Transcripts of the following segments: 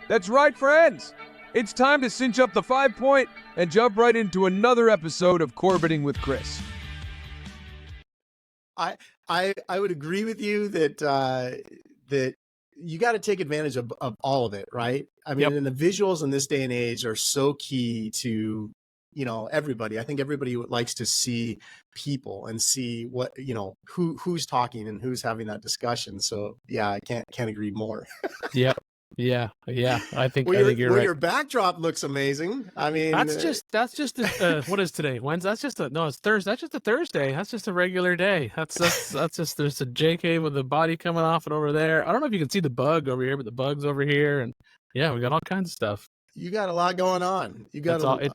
That's right, friends. It's time to cinch up the 5-point and jump right into another episode of Corbetting with Chris. I would agree with you that that you got to take advantage of all of it, right? I mean, and the visuals in this day and age are so key to, everybody. I think everybody likes to see people and see what, who's talking and who's having that discussion. So yeah, I can't agree more. Yep. Yeah. I think Well, you're right. Your backdrop looks amazing. I mean, that's just what is today? Wednesday? It's Thursday. That's just a Thursday. That's just a regular day. That's just there's a JK with the body coming off it over there. I don't know if you can see the bug over here, but the bug's over here, and yeah, we got all kinds of stuff. You got a lot going on. It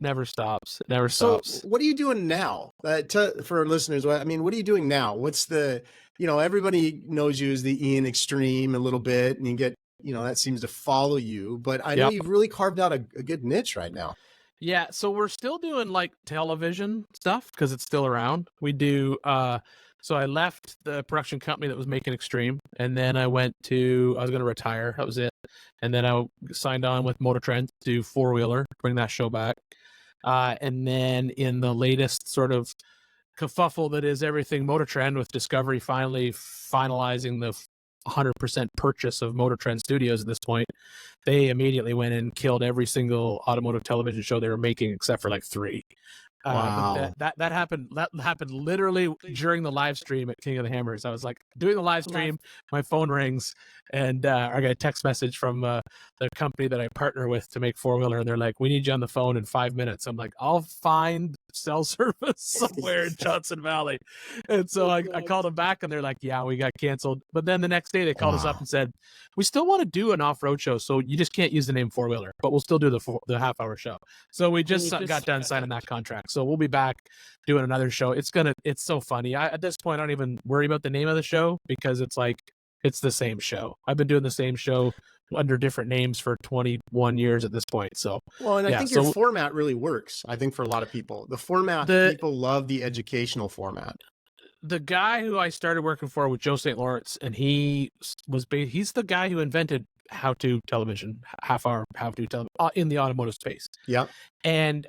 never stops. It never stops. So what are you doing now? For listeners, what are you doing now? What's the, everybody knows you as the Ian Extreme a little bit, and you get, that seems to follow you, but I know you've really carved out a good niche right now. Yeah. So we're still doing like television stuff because it's still around. We do, so I left the production company that was making Extreme, and then I was going to retire. That was it. And then I signed on with Motor Trend to do four-wheeler, bring that show back. And then in the latest sort of kerfuffle that is everything Motor Trend, with Discovery finally finalizing the 100% purchase of Motor Trend Studios at this point, they immediately went and killed every single automotive television show they were making except for like 3. Wow. But that happened literally during the live stream at King of the Hammers. I was like doing the live stream, my phone rings, and I got a text message from the company that I partner with to make four-wheeler, and they're like, "We need you on the phone in 5 minutes." I'm like, "I'll find cell service somewhere in Johnson Valley." And so I called them back, and they're like, "Yeah, we got canceled." But then the next day they called us up and said, "We still want to do an off-road show, so you just can't use the name four-wheeler, but we'll still do the half-hour show." So we just got done signing that contract. So we'll be back doing another show. It's so funny. At this point, I don't even worry about the name of the show because it's like, it's the same show. I've been doing the same show under different names for 21 years at this point. So, well, and I think your format really works. I think for a lot of people, people love the educational format. The guy who I started working for was Joe St. Lawrence, and he's the guy who invented how-to television, half-hour how-to television in the automotive space. Yeah. And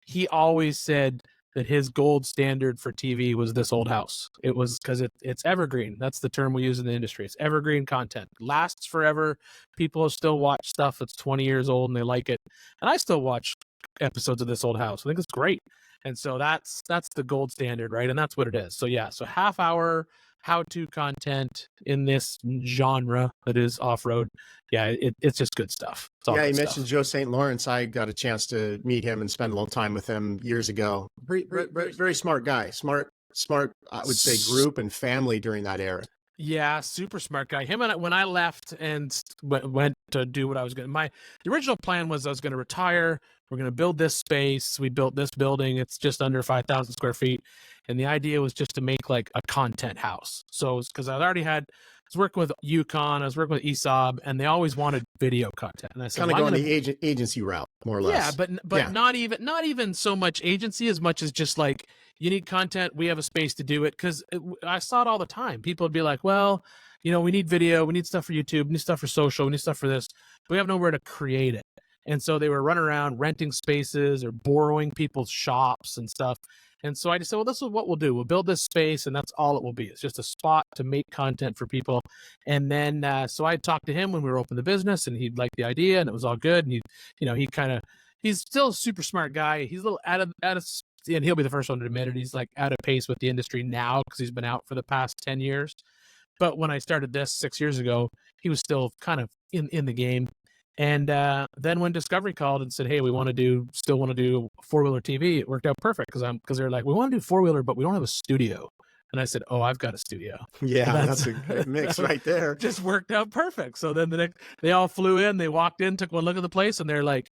he always said that his gold standard for TV was This Old House. It was because it's evergreen. That's the term we use in the industry. It's evergreen content. Lasts forever. People still watch stuff that's 20 years old and they like it. And I still watch episodes of This Old House. I think it's great. And so that's the gold standard, right? And that's what it is. So yeah, so half-hour how-to content in this genre that is off-road. Yeah, it's just good stuff. Yeah, you mentioned Joe St. Lawrence. I got a chance to meet him and spend a little time with him years ago. Very smart guy. Smart, I would say, group and family during that era. Yeah, super smart guy. Him and when I left and went to do what I was going to, the original plan was I was going to retire. We're going to build this space. We built this building. It's just under 5,000 square feet. And the idea was just to make like a content house. So because I was working with Yukon, I was working with ESOB, and they always wanted video content. And I said, kind of going the agency route, more or less. Yeah, but not even so much agency as much as just like, you need content, we have a space to do it. Because I saw it all the time. People would be like, well, we need video, we need stuff for YouTube, we need stuff for social, we need stuff for this. But we have nowhere to create it. And so they were running around renting spaces or borrowing people's shops and stuff. And so I just said, well, this is what we'll do. We'll build this space, and that's all it will be. It's just a spot to make content for people. And then, so I talked to him when we were opening the business, and he liked the idea, and it was all good. And he's still a super smart guy. He's a little out of, and he'll be the first one to admit it. He's like out of pace with the industry now because he's been out for the past 10 years. But when I started this 6 years ago, he was still kind of in the game. And then when Discovery called and said, "Hey, we still want to do four-wheeler TV," it worked out perfect because they're like, "We want to do four-wheeler, but we don't have a studio." And I said, "Oh, I've got a studio." Yeah, that's a good mix right there. Just worked out perfect. So then they all flew in, they walked in, took one look at the place, and they're like,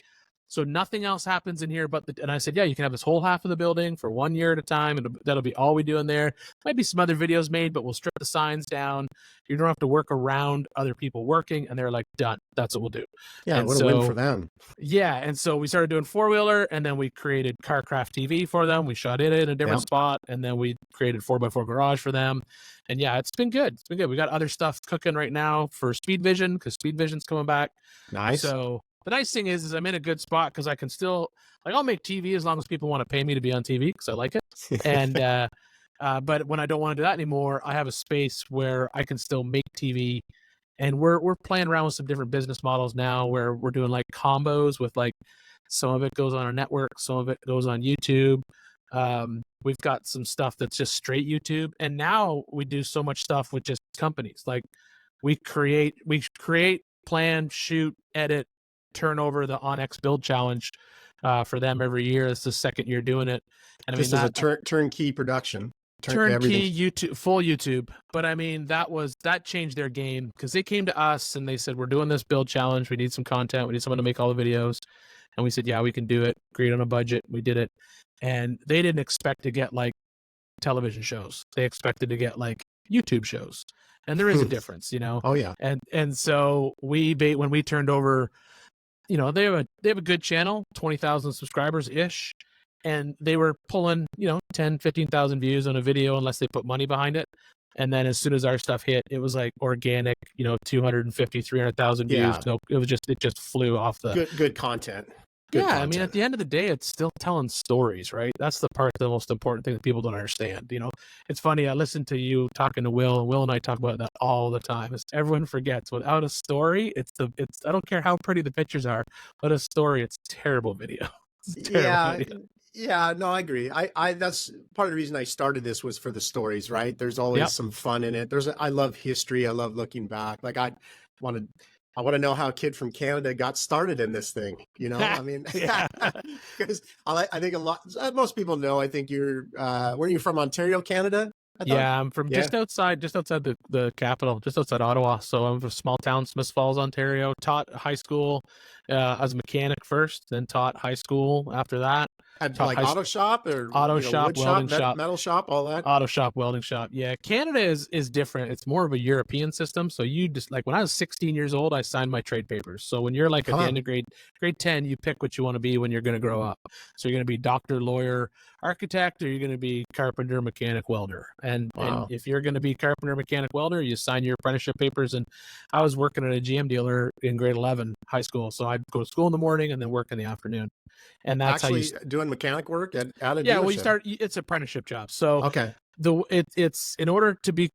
So nothing else happens in here and I said, yeah, you can have this whole half of the building for 1 year at a time, and that'll be all we do in there. Might be some other videos made, but we'll strip the signs down. You don't have to work around other people working. And they're like, done. That's what we'll do. Yeah, and what a win for them. Yeah, and so we started doing 4-wheeler, and then we created CarCraft TV for them. We shot it in a different spot, and then we created 4x4 Garage for them. And yeah, it's been good. It's been good. We got other stuff cooking right now for Speed Vision, because Speed Vision's coming back. Nice. So the nice thing is I'm in a good spot, because I can still, like, I'll make TV as long as people want to pay me to be on TV, because I like it. And but when I don't want to do that anymore, I have a space where I can still make TV. And we're playing around with some different business models now, where we're doing like combos with, like, some of it goes on our network, some of it goes on YouTube. We've got some stuff that's just straight YouTube, and now we do so much stuff with just companies. Like, we create, plan, shoot, edit, turn over the Onyx Build Challenge for them every year. It's the second year doing it, and I mean, this is a turnkey production. Turnkey YouTube, full YouTube. But I mean, that changed their game, because they came to us and they said, we're doing this build challenge, we need some content, we need someone to make all the videos. And we said, yeah, we can do it. Agreed on a budget. We did it. And they didn't expect to get like television shows. They expected to get like YouTube shows. And there is a difference, you know. Oh yeah. And so when we turned over, you know, they have a good channel, 20,000 subscribers ish. And they were pulling, you know, 10, 15,000 views on a video unless they put money behind it. And then as soon as our stuff hit, it was like organic, you know, 250, 300,000 views. Yeah. No, it just flew off the good content. Good content. content. I mean, at the end of the day, it's still telling stories, right? That's the most important thing that people don't understand. You know, it's funny. I listened to you talking to Will, and Will and I talk about that all the time. Everyone forgets, without a story, I don't care how pretty the pictures are, but a story, it's terrible video. Video. Yeah, no, I agree. I that's part of the reason I started this, was for the stories, right? There's always some fun in it. I love history. I love looking back. Like, I want to know how a kid from Canada got started in this thing. You know, I mean, because I think most people know. I think where are you from? Ontario, Canada? Yeah, I'm from just outside the capital, just outside Ottawa. So I'm from a small town, Smiths Falls, Ontario. Taught high school as a mechanic first, then taught high school after that. At like auto shop or auto shop, wood welding shop, metal shop, all that. Auto shop, welding shop. Yeah, Canada is different. It's more of a European system. So you just, like, when I was 16 years old, I signed my trade papers. So when you're like at the end of grade 10, you pick what you want to be when you're going to grow up. So you're going to be doctor, lawyer, architect, or you're going to be carpenter, mechanic, welder. And if you're going to be carpenter, mechanic, welder, you sign your apprenticeship papers. And I was working at a GM dealer in grade 11 high school. So I'd go to school in the morning and then work in the afternoon. And that's actually how you doing mechanic work at a dealership. Yeah, well, it's apprenticeship job. So okay, it's in order to be,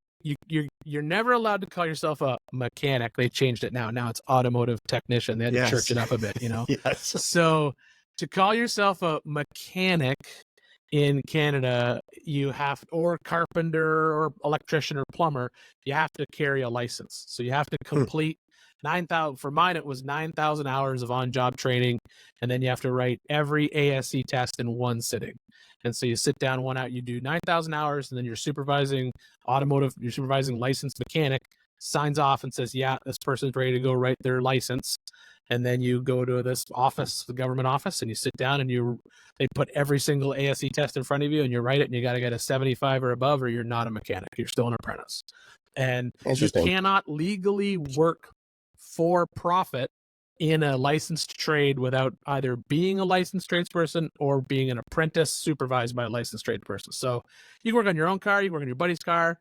you're never allowed to call yourself a mechanic. They changed it now. Now it's automotive technician. They had to church it up a bit, you know. Yes. So to call yourself a mechanic in Canada, or carpenter or electrician or plumber, you have to carry a license. So you have to complete 9,000. For mine, it was 9,000 hours of on-job training, and then you have to write every ASE test in one sitting. And so you sit down one out, you do 9,000 hours, and then your supervising licensed mechanic signs off and says, yeah, this person's ready to go write their license. And then you go to this office, the government office, and you sit down and they put every single ASE test in front of you, and you write it, and you got to get a 75 or above, or you're not a mechanic. You're still an apprentice. And you cannot legally work for profit in a licensed trade without either being a licensed tradesperson or being an apprentice supervised by a licensed tradesperson. So you can work on your own car, you can work on your buddy's car,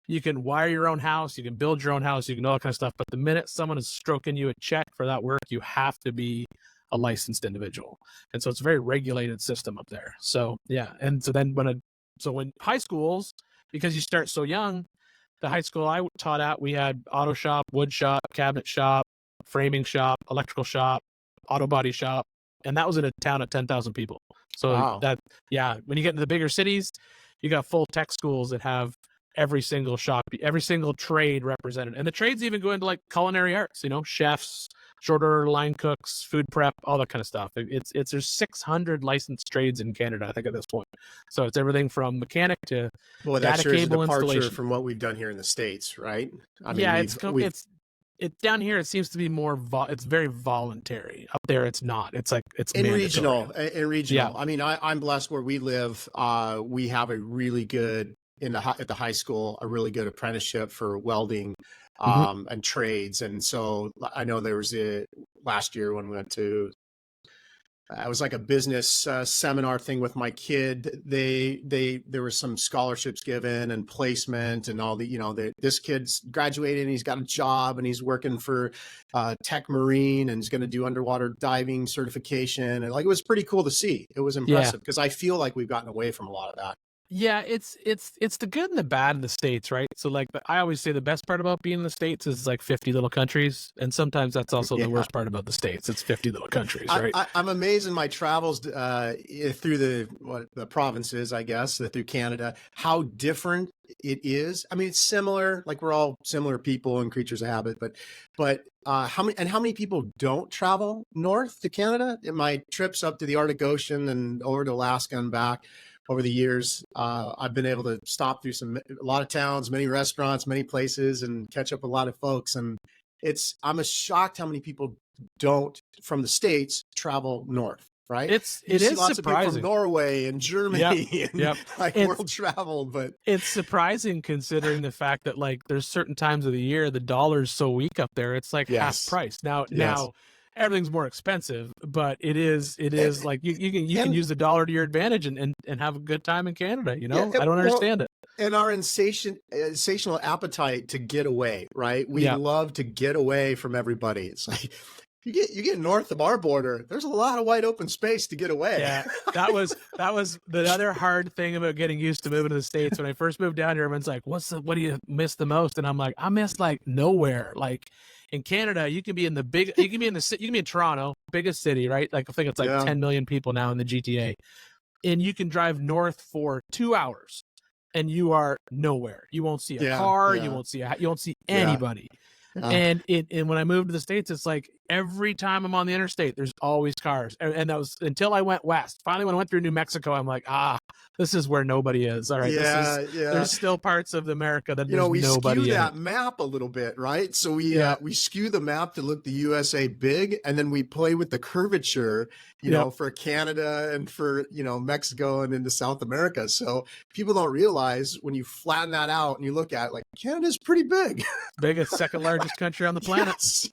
you can wire your own house, you can build your own house, you can do all that kind of stuff. But the minute someone is stroking you a check for that work, you have to be a licensed individual. And so it's a very regulated system up there. So yeah. And so then when high schools, because you start so young, the high school I taught at, we had auto shop, wood shop, cabinet shop, framing shop, electrical shop, auto body shop. And that was in a town of 10,000 people. So when you get into the bigger cities, you got full tech schools that have every single shop, every single trade represented. And the trades even go into like culinary arts, you know, chefs, short order line cooks, food prep, all that kind of stuff. There's 600 licensed trades in Canada, I think, at this point. So it's everything from mechanic to that data sure is a cable departure installation from what we've done here in the States, right? I mean, yeah, down here, it seems to be more, it's very voluntary. Up there, it's not. It's like, it's In mandatory. regional. I mean, I'm blessed where we live. We have a really good at the high school, a really good apprenticeship for welding and trades. And so I know there was last year when we went to, it was like a business seminar thing with my kid. There was some scholarships given and placement and all this kid's graduated and he's got a job and he's working for Tech Marine and he's going to do underwater diving certification. And like, it was pretty cool to see. It was impressive because I feel like we've gotten away from a lot of that. Yeah, it's the good and the bad in the States, right? So like I always say the best part about being in the States is like 50 little countries. And sometimes that's also the worst part about the States. It's 50 little countries, right? I'm amazed in my travels through the provinces, I guess, through Canada, how different it is. I mean, it's similar, like we're all similar people and creatures of habit, but how many people don't travel north to Canada? In my trips up to the Arctic Ocean and over to Alaska and back, over the years, I've been able to stop through a lot of towns, many restaurants, many places, and catch up with a lot of folks. And I'm shocked how many people don't from the States travel north, right? It is lots surprising. of people from Norway and Germany and like world travel, but it's surprising considering the fact that like there's certain times of the year the dollar's so weak up there, it's like half price. Now everything's more expensive, but it is like you can use the dollar to your advantage and have a good time in Canada. I don't understand it. And our insatiable appetite to get away, right? We love to get away from everybody. It's like you get north of our border, there's a lot of wide open space to get away. Yeah, that was the other hard thing about getting used to moving to the States. When I first moved down here, everyone's like, what do you miss the most? And I'm like, I miss like nowhere. Like in Canada, you can be in Toronto, biggest city, right? Like I think it's like 10 million people now in the GTA. And you can drive north for 2 hours and you are nowhere. You won't see a car, you won't see anybody. And when I moved to the States, it's like every time I'm on the interstate, there's always cars. And that was until I went west. Finally, when I went through New Mexico, I'm like, this is where nobody is. All right. There's still parts of America that there's we nobody skew in. that map a little bit, right? So we skew the map to look the USA big, and then we play with the curvature, for Canada and for, Mexico and into South America. So people don't realize when you flatten that out and you look at it, like Canada's pretty big. Biggest, second largest country on the planet. Yes.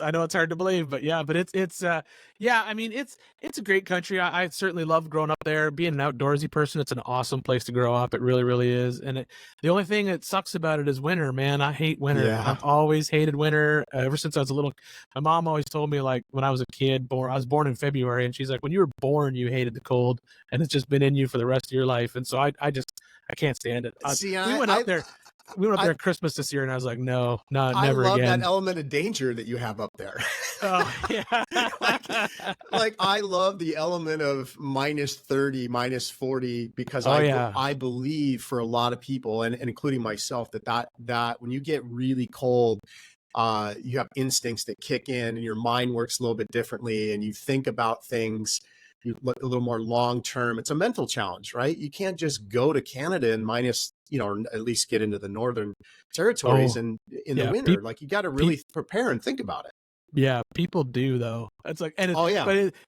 I know it's hard to believe, but it's I mean, it's a great country. I certainly love growing up there. Being an outdoorsy person, it's an awesome place to grow up. It really, really is. And the only thing that sucks about it is winter, man. I hate winter. Yeah. I've always hated winter ever since I was a little. My mom always told me, like, when I was a kid, I was born in February, and she's like, when you were born, you hated the cold, and it's just been in you for the rest of your life. And so I can't stand it. We went up there. We went up there at Christmas this year, and I was like, no, never again. I love that element of danger that you have up there. Oh, yeah. like I love the element of -30, -40, because I believe for a lot of people, and including myself, that when you get really cold, you have instincts that kick in and your mind works a little bit differently and you think about things a little more long-term. It's a mental challenge, right? You can't just go to Canada and minus, or at least get into the northern territories and in the winter. Like you got to really prepare and think about it. Yeah, people do though. It's like, and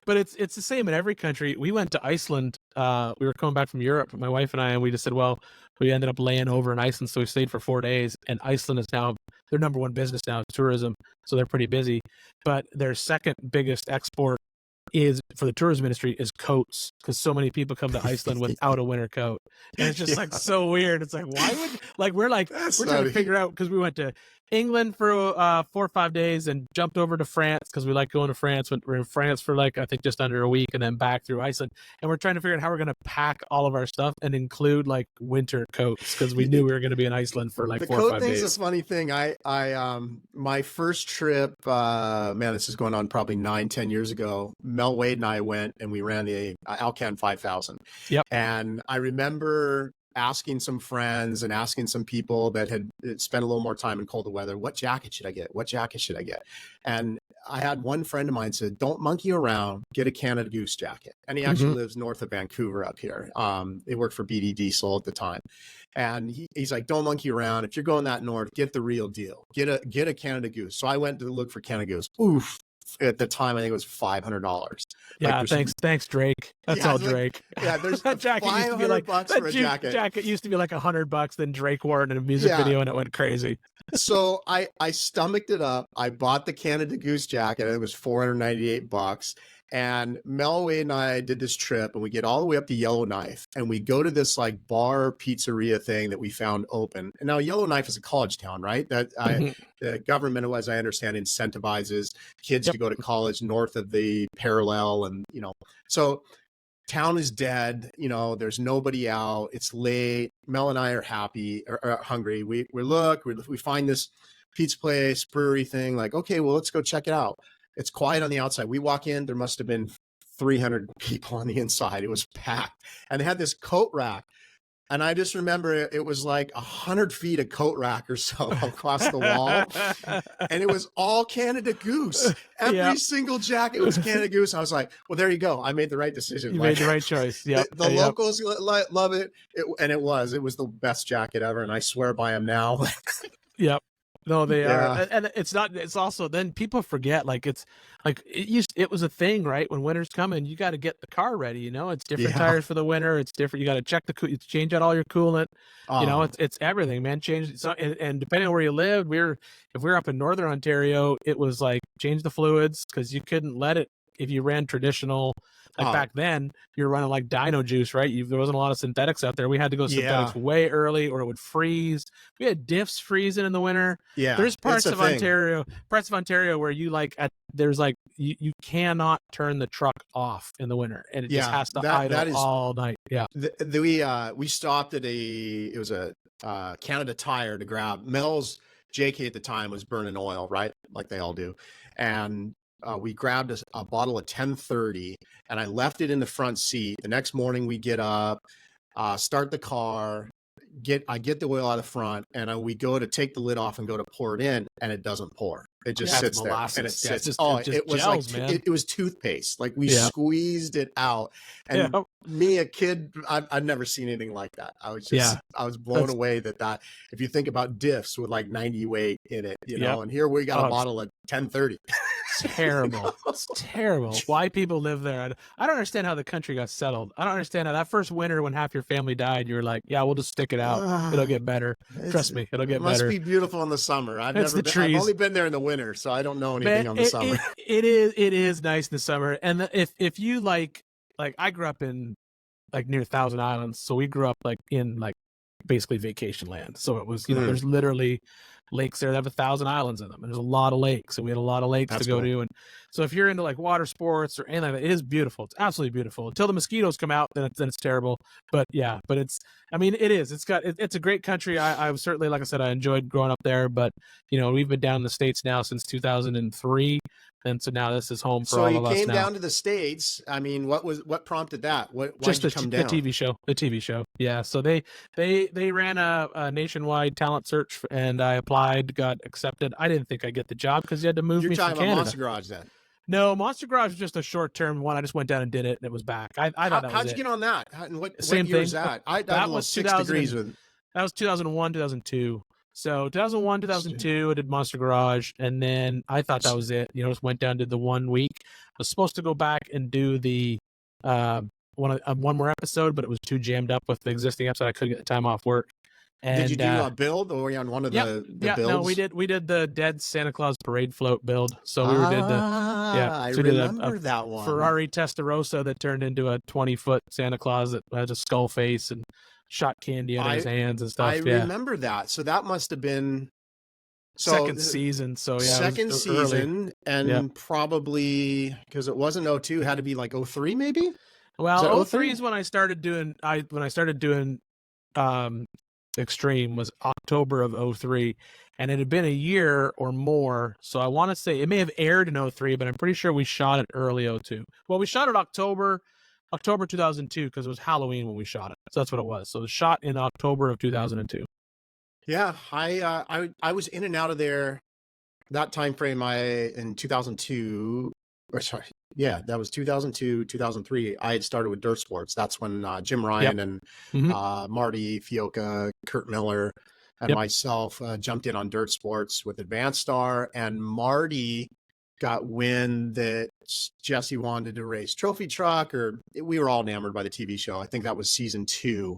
but it's the same in every country. We went to Iceland. We were coming back from Europe, my wife and I, and we just said, well, we ended up laying over in Iceland, so we stayed for 4 days. And Iceland is now their number one business now is tourism, so they're pretty busy. But their second biggest export is for the tourism industry is coats, because so many people come to Iceland without a winter coat, and it's just like so weird. It's like, why would we're trying to figure out, because we went to England for 4 or 5 days and jumped over to France because we like going to France. We're in France for I think just under a week, and then back through Iceland, and we're trying to figure out how we're going to pack all of our stuff and include winter coats, because we knew we were going to be in Iceland for 4 or 5 days. The coat thing's a funny thing. My first trip, this is going on probably 9-10 years ago. Mel Wade and I went and we ran the Alcan 5000. Yep. And I remember asking some friends and asking some people that had spent a little more time in colder weather, what jacket should I get? What jacket should I get? And I had one friend of mine said, don't monkey around, get a Canada Goose jacket. And he actually lives north of Vancouver up here. They worked for BD Diesel at the time. And he's like, don't monkey around. If you're going that north, get the real deal. Get a Canada Goose. So I went to look for Canada Goose. Oof. At the time, I think it was $500. Yeah, like, thanks, Drake. That's all Drake. Yeah, there's that jacket used to be like $500 for a jacket. Jacket used to be like $100. Then Drake wore it in a music video, and it went crazy. So I stomached it up. I bought the Canada Goose jacket. It was $498. And Mel, Wade, and I did this trip, and we get all the way up to Yellowknife, and we go to this like bar pizzeria thing that we found open. And now Yellowknife is a college town, right? That the government, as I understand, incentivizes kids to go to college north of the parallel, and so town is dead. There's nobody out. It's late. Mel and I are happy or hungry. We find this pizza place, brewery thing. Like, okay, well, let's go check it out. It's quiet on the outside. We walk in, there must have been 300 people on the inside. It was packed. And they had this coat rack. And I just remember it was like 100 feet of coat rack or so across the wall. And it was all Canada Goose. Every single jacket was Canada Goose. I was like, well, there you go. I made the right decision. You made the right choice. Yeah. The locals love it. And it was the best jacket ever. And I swear by them now. Yep. No, they are, and it's not. It's also then people forget. Like it was a thing, right? When winter's coming, you got to get the car ready. It's different tires for the winter. It's different. You got to check change out all your coolant. It's everything, man. Change. So and depending on where you live, if we're up in Northern Ontario, it was like change the fluids because you couldn't let it if you ran traditional. Like back then, you're running like Dino Juice, right? There wasn't a lot of synthetics out there. We had to go synthetics way early, or it would freeze. We had diffs freezing in the winter. Yeah, there's parts of Ontario where there's like you cannot turn the truck off in the winter, and it just has to idle all night. Yeah, we stopped at it was a Canada Tire to grab Mel's. JK at the time was burning oil, right, like they all do, and we grabbed a bottle of 1030 and I left it in the front seat. The next morning we get up, start the car, I get the oil out of the front, and we go to take the lid off and go to pour it in, and it doesn't pour. It just sits there and it sits. It was gels, like it was toothpaste. Like we squeezed it out. And me, a kid, I've never seen anything like that. I was blown away that if you think about diffs with like 90 weight in it, and here we got a bottle of 1030. Terrible. It's terrible. Why people live there. I don't understand how the country got settled. I don't understand how that first winter when half your family died, you were like, yeah, we'll just stick it out. It'll get better. Trust me, it'll get better. It must be beautiful in the summer. I've only been there in the winter, so I don't know anything on the summer. It is nice in the summer. And if you like I grew up in like near Thousand Islands, so we grew up like in like basically vacation land. So it was, there's literally lakes there that have 1,000 islands in them. And there's a lot of lakes, and we had a lot of lakes to go to. And so if you're into like water sports or anything like that, it is beautiful. It's absolutely beautiful until the mosquitoes come out. Then it's terrible. But yeah, but it's a great country. I was certainly, like I said, I enjoyed growing up there, but we've been down in the States now since 2003. And so now this is home for all of us now. So you came down to the States. I mean, what prompted that? Why did you come down? The TV show. Yeah. So they ran a nationwide talent search, and I applied, got accepted. I didn't think I'd get the job because you had to move me from Canada. You're talking about Monster Garage then? No, Monster Garage was just a short-term one. I just went down and did it, and it was back. I thought that was How'd you get on that? What year was that? That was 6 degrees with. That was 2001, 2002. So 2001, 2002, I did Monster Garage, and then I thought that was it. Just went down, did the 1 week. I was supposed to go back and do the one more episode, but it was too jammed up with the existing episode. I couldn't get the time off work. And, did you do a build, or were you on one of the builds? No, we did the Dead Santa Claus Parade float build. So we did I remember that one. Ferrari Testarossa that turned into a 20-foot Santa Claus that has a skull face and shot candy out of his hands and stuff. I remember that. So that must have been second season. So yeah, second season, and probably because it wasn't 02, had to be like 03 maybe. Well, 03 is when I started doing. Extreme was October of 03, and it had been a year or more. So I want to say it may have aired in 03, but I'm pretty sure we shot it early 02. Well, we shot it October 2002 because it was Halloween when we shot it. So that's what it was. So it was shot in October of 2002. Yeah, I was in and out of there that time frame, in 2002, or sorry, yeah, that was 2002, 2003. I had started with dirt sports. That's when Jim Ryan and Mhm. Marty Fioca, Kurt Miller, and Yep. myself jumped in on dirt sports with Advanced Star. And Marty got wind that Jesse wanted to race trophy truck, or we were all enamored by the TV show. I think that was season 2.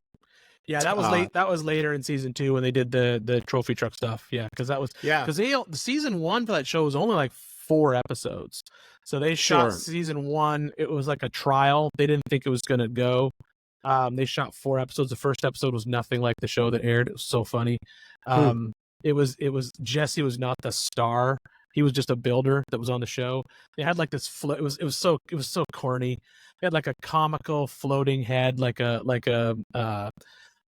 Yeah, that was Uh, late. That was later in season 2 when they did the trophy truck stuff. Yeah, because that was yeah, because the season 1 for that show was only like 4 episodes. So they shot sure. season 1. It was like a trial. They didn't think it was gonna go. They shot 4 episodes. The first episode was nothing like the show that aired. It was so funny. Hmm. It was Jesse was not the star. He was just a builder that was on the show. They had like this it was so corny. They had like a comical floating head, like a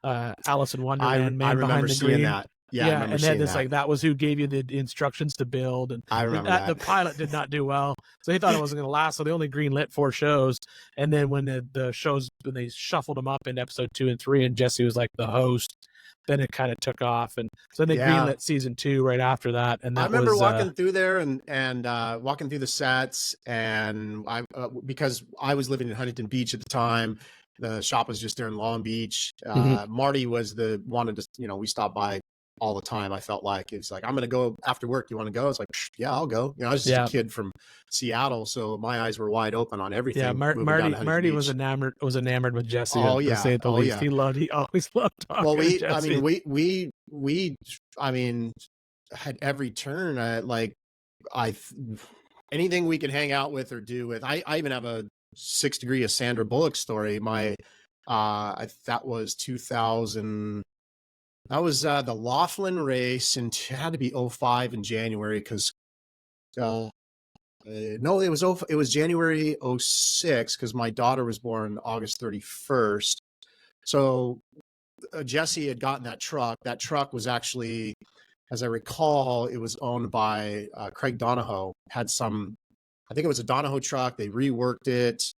Alice in Wonderland, I Man remember Behind the seeing Green. that. Yeah, I Yeah, remember and then seeing this that. like that was who gave you the instructions to build, and I remember the that. pilot did not do well, so they thought it wasn't going to last. So they only greenlit 4 shows, and then when the shows when they shuffled them up into episode 2 and 3, and Jesse was like the host, then it kind of took off, and so they Yeah. greenlit season 2 right after that, and that I remember was walking through there and walking through the sets, and I because I was living in Huntington Beach at the time. The shop was just there in Long Beach. Mhm. Marty was wanted to, we stopped by all the time. I felt like it's like, I'm going to go after work. You want to go? It's like, yeah, I'll go. I was just Yeah. a kid from Seattle, so my eyes were wide open on everything. Yeah, moving down to Huntington Marty was Beach. enamored with Jesse. Oh To yeah, say it the oh least, yeah. he always loved talking Well, to Jesse. we had every turn. Anything we could hang out with or do with. I even have a 6 degree of Sandra Bullock story. That was 2000. That was the Laughlin race, and it had to be 05 in January because no, it was January 06 because my daughter was born August 31st. So Jesse had gotten that truck. That truck was actually, as I recall, it was owned by Craig Donahoe. I think it was a Donahoe truck. They reworked it.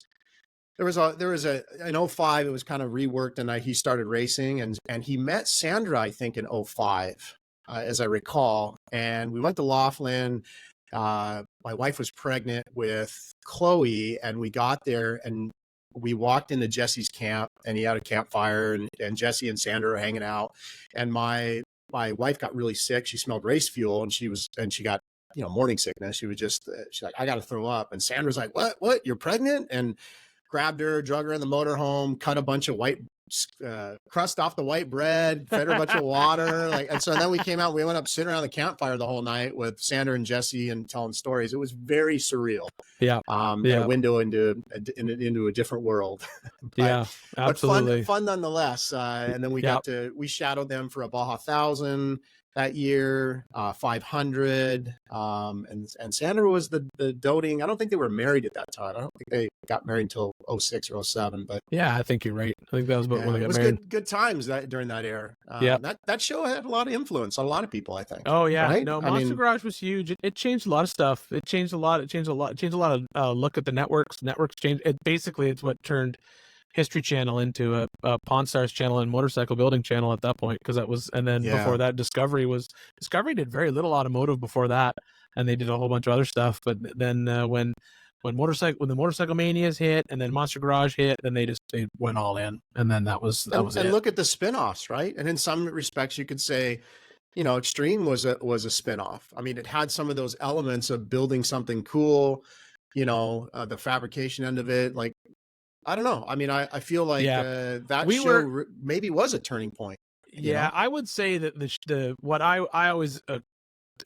There was in 05, it was kind of reworked, and he started racing, and he met Sandra, I think, in 05, as I recall. And we went to Laughlin. My wife was pregnant with Chloe, and we got there, and we walked into Jesse's camp, and he had a campfire, and Jesse and Sandra were hanging out. And my wife got really sick. She smelled race fuel, and she got, morning sickness. She was just, she's like, I got to throw up. And Sandra's like, what? You're pregnant? And grabbed her, drug her in the motorhome, cut a bunch of white crust off the white bread, fed her a bunch of water. And so then we came out, we went up sitting around the campfire the whole night with Sandra and Jesse and telling stories. It was very surreal. Yeah. A window into a different world. Yeah, absolutely. But fun nonetheless. And then we shadowed them for a Baja 1000 that year, 500. And Sandra was the doting. I don't think they were married at that time. I don't think they got married until 06 or 07. But yeah, I think you're right. I think that was about when they got it was married. good times during that era. Yeah, that show had a lot of influence on a lot of people, I think. Oh yeah, right? no, Monster Garage was huge. It changed a lot of stuff. It changed a lot. It changed a lot of look at the networks. Networks changed. It's what turned History Channel into a Pawn Stars channel and Motorcycle Building channel at that point, because that was, and then before that, Discovery did very little automotive before that, and they did a whole bunch of other stuff. But then when the Motorcycle Manias hit, and then Monster Garage hit, then they went all in, and then that was it. And look at the spinoffs, right? And in some respects, you could say, Extreme was a spinoff. I mean, it had some of those elements of building something cool, the fabrication end of it, like. I don't know. I mean, I feel like that show maybe was a turning point. Yeah, I would say that what I always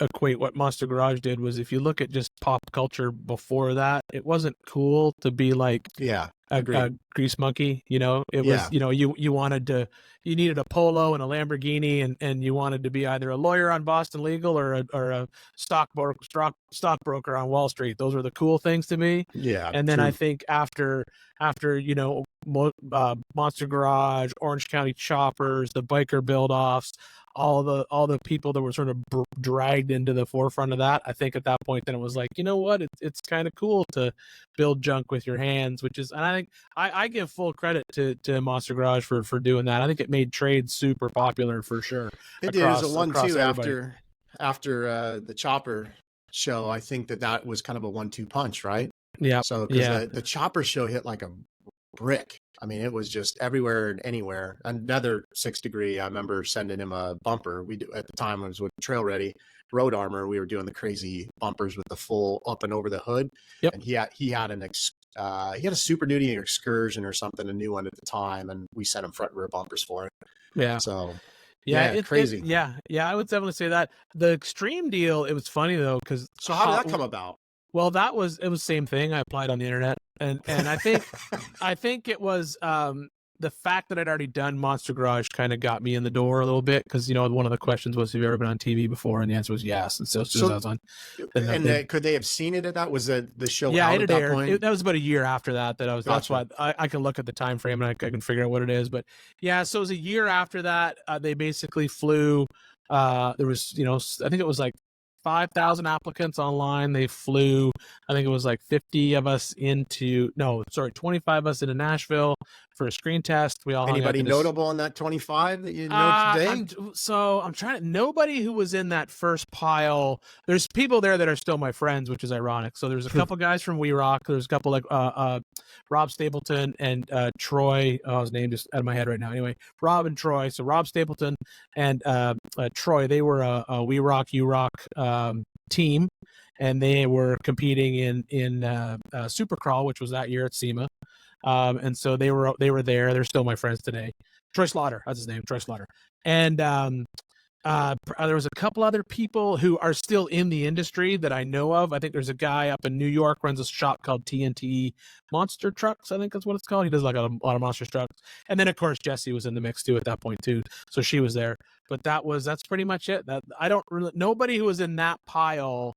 equate what Monster Garage did was, if you look at just pop culture before that, it wasn't cool to be like a grease monkey. It was, you needed a polo and a Lamborghini, and you wanted to be either a lawyer on Boston Legal or a stockbroker on Wall Street. Those were the cool things to me. Yeah. And then I think after Monster Garage, Orange County Choppers, the biker build-offs, all the people that were sort of dragged into the forefront of that, I think at that point then it was like, you know what, it's kind of cool to build junk with your hands, which is, and I think I give full credit to Monster Garage for doing that. I think it made trade super popular for sure. It did. It was a 1-2 after the Chopper show, I think that was kind of a 1-2 punch, right? Yeah. So because Yeah. the chopper show hit like a brick. I mean, it was just everywhere and anywhere. Another 6 Degree, I remember sending him a bumper. We do, at the time I was with Trail Ready Road Armor. We were doing the crazy bumpers with the full up and over the hood. Yep. And he had he had a Super Duty Excursion or something, a new one at the time, and we sent him front and rear bumpers for it. Yeah. So Yeah, crazy. Yeah, I would definitely say that. The Extreme deal, it was funny though, because So how did that come about? Well, it was same thing. I applied on the internet, and I think it was the fact that I'd already done Monster Garage kind of got me in the door a little bit, because one of the questions was, have you ever been on TV before? And the answer was yes. And so as soon as I was on, could they have seen it at that? Was the show yeah, out at that point? That was about a year after that I was. Gotcha. That's why I can look at the time frame and I can figure out what it is. But yeah, so it was a year after that. They basically flew. There was I think it was like 5,000 applicants online. They flew, I think it was like 50 of us 25 of us into Nashville for a screen test. We all anybody notable in that 25 that you know today? I'm trying to, nobody who was in that first pile. There's people there that are still my friends, which is ironic. So there's a couple guys from We Rock. There's a couple like Rob Stapleton and Troy. Oh, his name just out of my head right now. Anyway, Rob and Troy. So Rob Stapleton and Troy, they were a We Rock, You Rock team, and they were competing in Supercrawl, which was that year at SEMA. And so they were there. They're still my friends today. Troy Slaughter, that's his name, Troy Slaughter. And there was a couple other people who are still in the industry that I know of. I think there's a guy up in New York, runs a shop called TNT Monster Trucks, I think that's what it's called. He does like a lot of monster trucks. And then of course Jessie was in the mix too at that point too, so she was there. But that's pretty much it. That nobody who was in that pile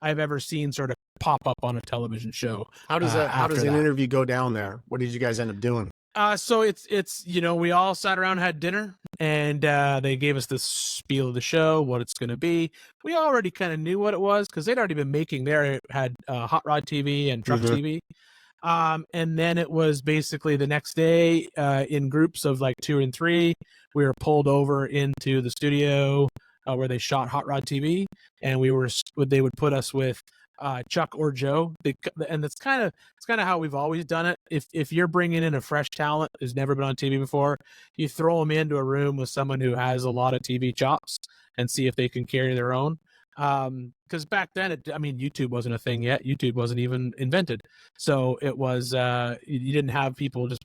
I've ever seen sort of pop up on a television show. How does an interview go down there? What did you guys end up doing? So it's we all sat around, had dinner, and they gave us the spiel of the show, what it's going to be. We already kind of knew what it was because they'd already been making had Hot Rod TV and Truck TV. And then it was basically the next day in groups of like 2 and 3, we were pulled over into the studio where they shot Hot Rod TV, and they would put us with Chuck or Joe, and it's kind of how we've always done it. If you're bringing in a fresh talent who's never been on TV before, you throw them into a room with someone who has a lot of TV chops and see if they can carry their own. Because back then, YouTube wasn't a thing yet. YouTube wasn't even invented, so it was you didn't have people just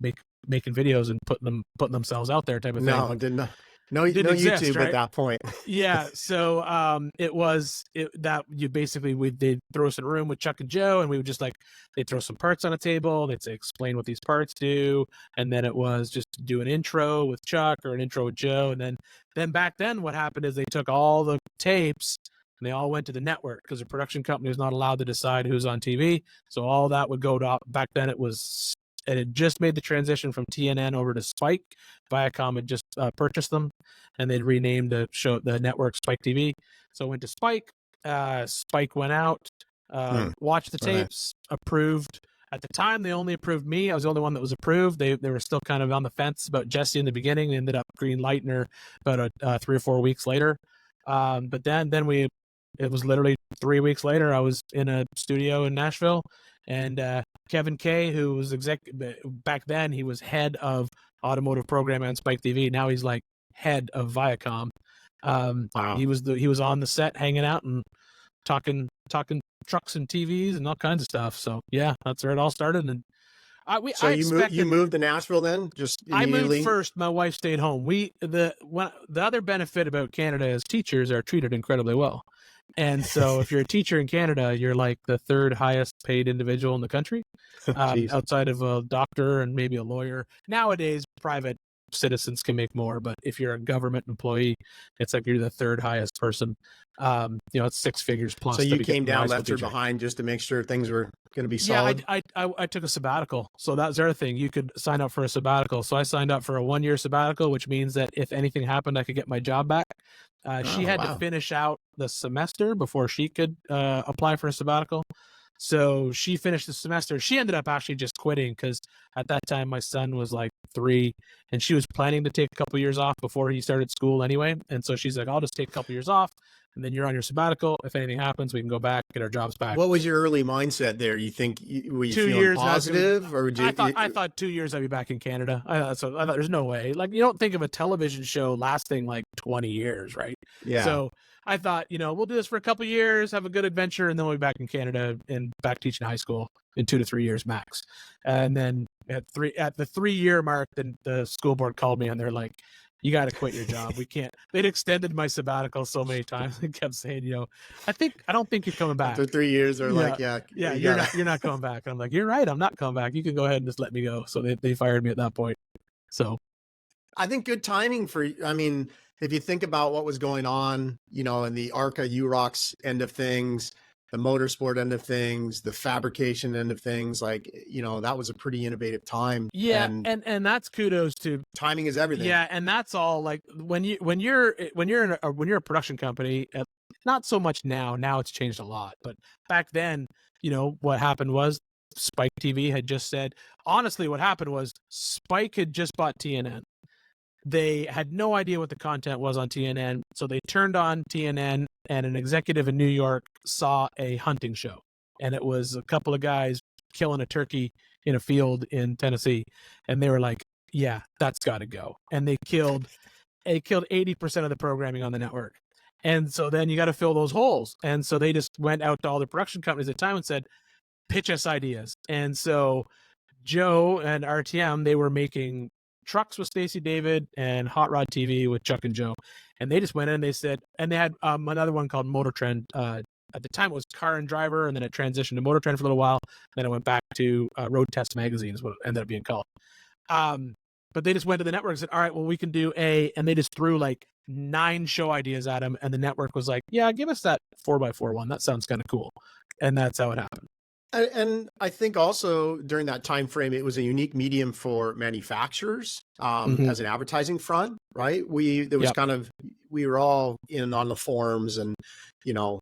making videos and putting themselves out there type of thing. No, it didn't. No exist, YouTube right? At that point. Yeah, so they'd throw us in a room with Chuck and Joe, and we would just they'd throw some parts on a table. They'd say, explain what these parts do, and then it was just do an intro with Chuck or an intro with Joe, and then back then what happened is they took all the tapes and they all went to the network because the production company was not allowed to decide who's on TV. So all that would go to, back then it had just made the transition from TNN over to Spike. Viacom had just purchased them, and they'd renamed the network Spike TV. So it went to Spike. Spike went out, watched the tapes, approved. At the time, they only approved me. I was the only one that was approved. They were still kind of on the fence about Jessie in the beginning. They ended up green lighting her about 3 or 4 weeks later. But then it was literally 3 weeks later, I was in a studio in Nashville, and Kevin Kay, who was back then, he was head of automotive programming on Spike TV. Now he's like head of Viacom. Wow. He was on the set hanging out and talking trucks and TVs and all kinds of stuff. So yeah, that's where it all started. And you moved to Nashville then? Just immediately? I moved first. My wife stayed home. The other benefit about Canada is teachers are treated incredibly well. And so if you're a teacher in Canada, you're like the 3rd highest paid individual in the country, outside of a doctor and maybe a lawyer. Nowadays, private citizens can make more, but if you're a government employee, it's like you're the 3rd highest person. It's 6 figures plus. So you came down, left her behind just to make sure things were going to be solid? Yeah, I took a sabbatical. So that's the other thing. You could sign up for a sabbatical. So I signed up for a 1-year sabbatical, which means that if anything happened, I could get my job back. She had to finish out the semester before she could apply for a sabbatical. So she finished the semester. She ended up actually just quitting because at that time my son was like 3, and she was planning to take a couple years off before he started school anyway. And so she's like, I'll just take a couple years off. and then you're on your sabbatical. If anything happens, we can go back, get our jobs back. What was your early mindset there? You think were you 2 feeling years, positive, or did I thought 2 years I'd be back in Canada. I thought there's no way. Like, you don't think of a television show lasting like 20 years, right? Yeah. So I thought, we'll do this for a couple of years, have a good adventure, and then we'll be back in Canada and back teaching high school in 2 to 3 years max. And then at the 3-year mark, then the school board called me and they're like, you got to quit your job. We can't. They'd extended my sabbatical so many times. They kept saying, I don't think you're coming back. After 3 years, they're like, yeah, you're not coming back. And I'm like, you're right. I'm not coming back. You can go ahead and just let me go. So they fired me at that point. So I think good timing if you think about what was going on, in the ARCA UROX end of things, the motorsport end of things, the fabrication end of things, that was a pretty innovative time. Yeah. And that's kudos to timing is everything. Yeah. And that's all, like when you're a production company, not so much now it's changed a lot, but back then, what happened was Spike TV had just said, honestly, what happened was Spike had just bought TNN. They had no idea what the content was on TNN, so they turned on TNN, and an executive in New York saw a hunting show, and it was a couple of guys killing a turkey in a field in Tennessee, and they were like, yeah, that's got to go. And they killed 80% of the programming on the network. And so then you got to fill those holes. And so they just went out to all the production companies at the time and said, pitch us ideas. And so Joe and RTM, they were making trucks with Stacey David and Hot Rod TV with Chuck and Joe. And they just went in and they said, and they had another one called Motor Trend. At the time it was Car and Driver, and then it transitioned to Motor Trend for a little while. Then it went back to Road Test Magazine is what it ended up being called. But they just went to the network and said, all right, well, we can do and they just threw like 9 show ideas at him. And the network was like, yeah, give us that 4x4 one. That sounds kind of cool. And that's how it happened. And I think also during that time frame, it was a unique medium for manufacturers as an advertising front, right? We were all in on the forums and,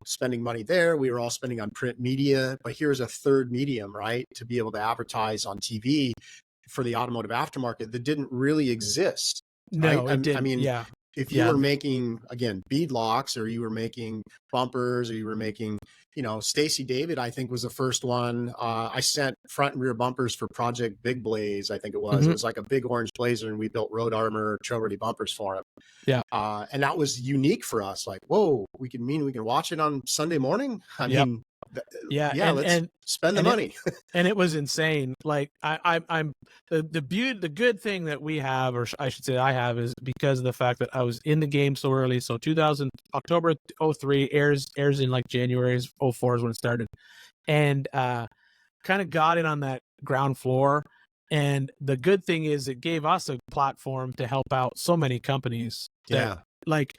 spending money there. We were all spending on print media, but here's a third medium, right? To be able to advertise on TV for the automotive aftermarket that didn't really exist. No, right? it didn't. If you were making, again, bead locks, or you were making bumpers, or you were making, Stacey David, I think was the first one. I sent front and rear bumpers for Project Big Blaze, I think it was. It was like a big orange Blazer, and we built road armor, trail ready bumpers for him. Yeah. And that was unique for us. Like, whoa, we can watch it on Sunday morning. Let's spend the money. And it was insane. Like I'm the good thing that we have, or I should say I have, is because of the fact that I was in the game so early. So October 03 airs in like January 04 is when it started, and kind of got in on that ground floor. And the good thing is it gave us a platform to help out so many companies. Like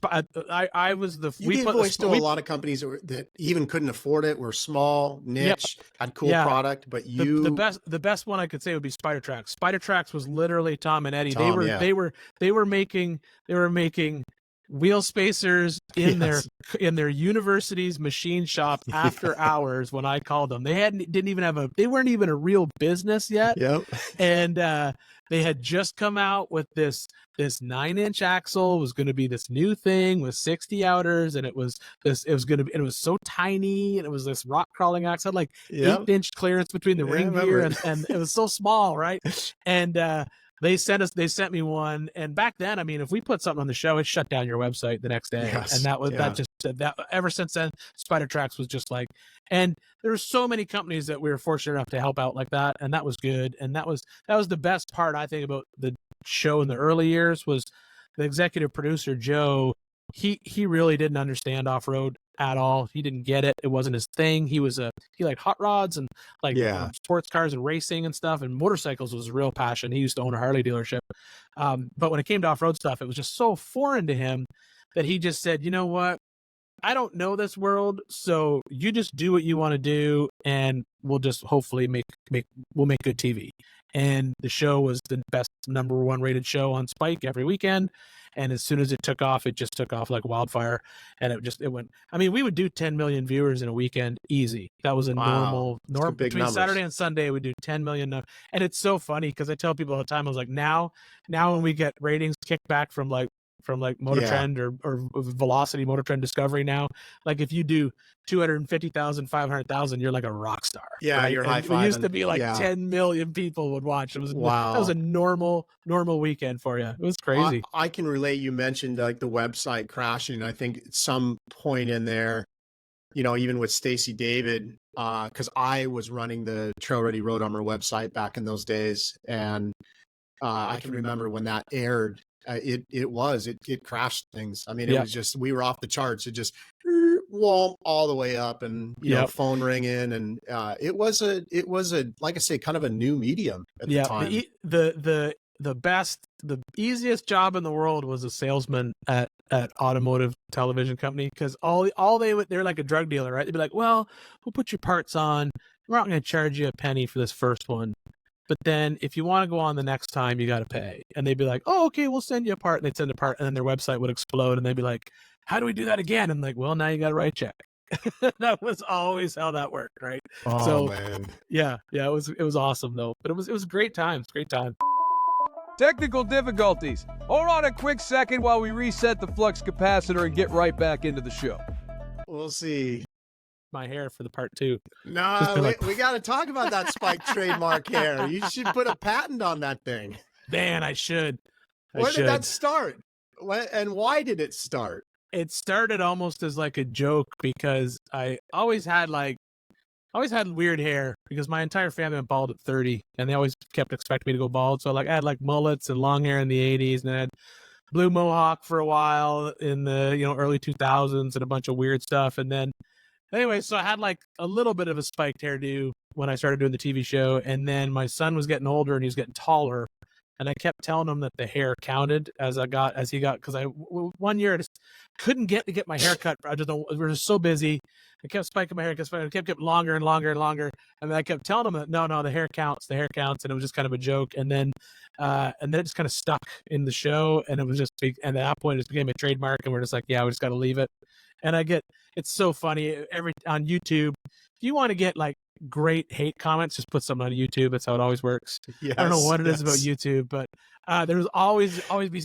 I was we gave voice to a lot of companies that even couldn't afford it, were small, niche, had cool product, but the best one I could say would be Spider Tracks. Spider Tracks was literally Tom and Eddie. They were making wheel spacers in their university's machine shop after hours when I called them. They weren't even a real business yet. And they had just come out with this 9-inch axle. It was going to be this new thing with 60 outers, and it was so tiny, and it was this rock crawling axle, like 8-inch clearance between the ring gear, and it was so small, right? And they sent me one, and back then, I mean, if we put something on the show, it shut down your website the next day. And that was that ever since then, Spider Tracks was just like, and there were so many companies that we were fortunate enough to help out like that, and that was good. And that was the best part, I think, about the show in the early years, was the executive producer Joe. He really didn't understand off-road at all. He didn't get it. It wasn't his thing. He liked hot rods and sports cars and racing and stuff, and motorcycles was his real passion. He used to own a Harley dealership. But when it came to off-road stuff, it was just so foreign to him that he just said, you know what? I don't know this world, so you just do what you want to do, and we'll just hopefully make good TV. And the show was the best #1 rated show on Spike every weekend. And as soon as it took off, it just took off like wildfire. And it went, I mean, we would do 10 million viewers in a weekend easy. That was a normal between numbers. Saturday and Sunday, we'd do 10 million. And it's so funny because I tell people all the time, I was like, now when we get ratings kicked back from like from like Motor Yeah. Trend or Velocity, Motor Trend Discovery now. Like if you do 250,000, 500,000, you're like a rock star. Yeah, right? you're And high-fiving. it used to be like Yeah. 10 million people would watch. That was Wow. a normal weekend for you. It was crazy. I can relate. You mentioned like the website crashing. I think at some point in there, you know, even with Stacy David, because I was running the Trail Ready Road Armor website back in those days, and I can remember when that aired. It crashed things. I mean, it was just, we were off the charts. It just womp all the way up, and you know, phone ringing, and it was a like I say, kind of a new medium at the time. The easiest job in the world was a salesman at automotive television company, because they're like a drug dealer, right? They'd be like, well, we'll put your parts on, we're not going to charge you a penny for this first one, but then if you want to go on the next time, you got to pay. And they'd be like, oh, okay, we'll send you a part. And they'd send a part, and then their website would explode, and they'd be like, how do we do that again? And I'm like, well, now you got to write a check. That was always how that worked, right? Oh man. Yeah, it was awesome though. But it was great times, great time. Technical difficulties. Hold on a quick second while we reset the flux capacitor and get right back into the show. We'll see. My hair for the part 2. No, we got to talk about that Spike trademark hair. You should put a patent on that thing. Man, I should. When did that start? And why did it start? It started almost as like a joke, because I always had weird hair, because my entire family went bald at 30, and they always kept expecting me to go bald. So like I had like mullets and long hair in the 80s, and then I had blue mohawk for a while in the early 2000s, and a bunch of weird stuff. And then anyway, so I had like a little bit of a spiked hairdo when I started doing the TV show, and then my son was getting older and he was getting taller, and I kept telling him that the hair counted as he got, because one year I just couldn't get my hair cut. We were just so busy. I kept spiking my hair, because it kept getting longer and longer and longer. And then I kept telling him that no, the hair counts, and it was just kind of a joke. And then it just kind of stuck in the show, and it was just big. And at that point, it just became a trademark, and we're just like, yeah, we just got to leave it. And it's so funny on YouTube. If you want to get like great hate comments, just put something on YouTube. That's how it always works. Yes, I don't know what it is about YouTube, but there's always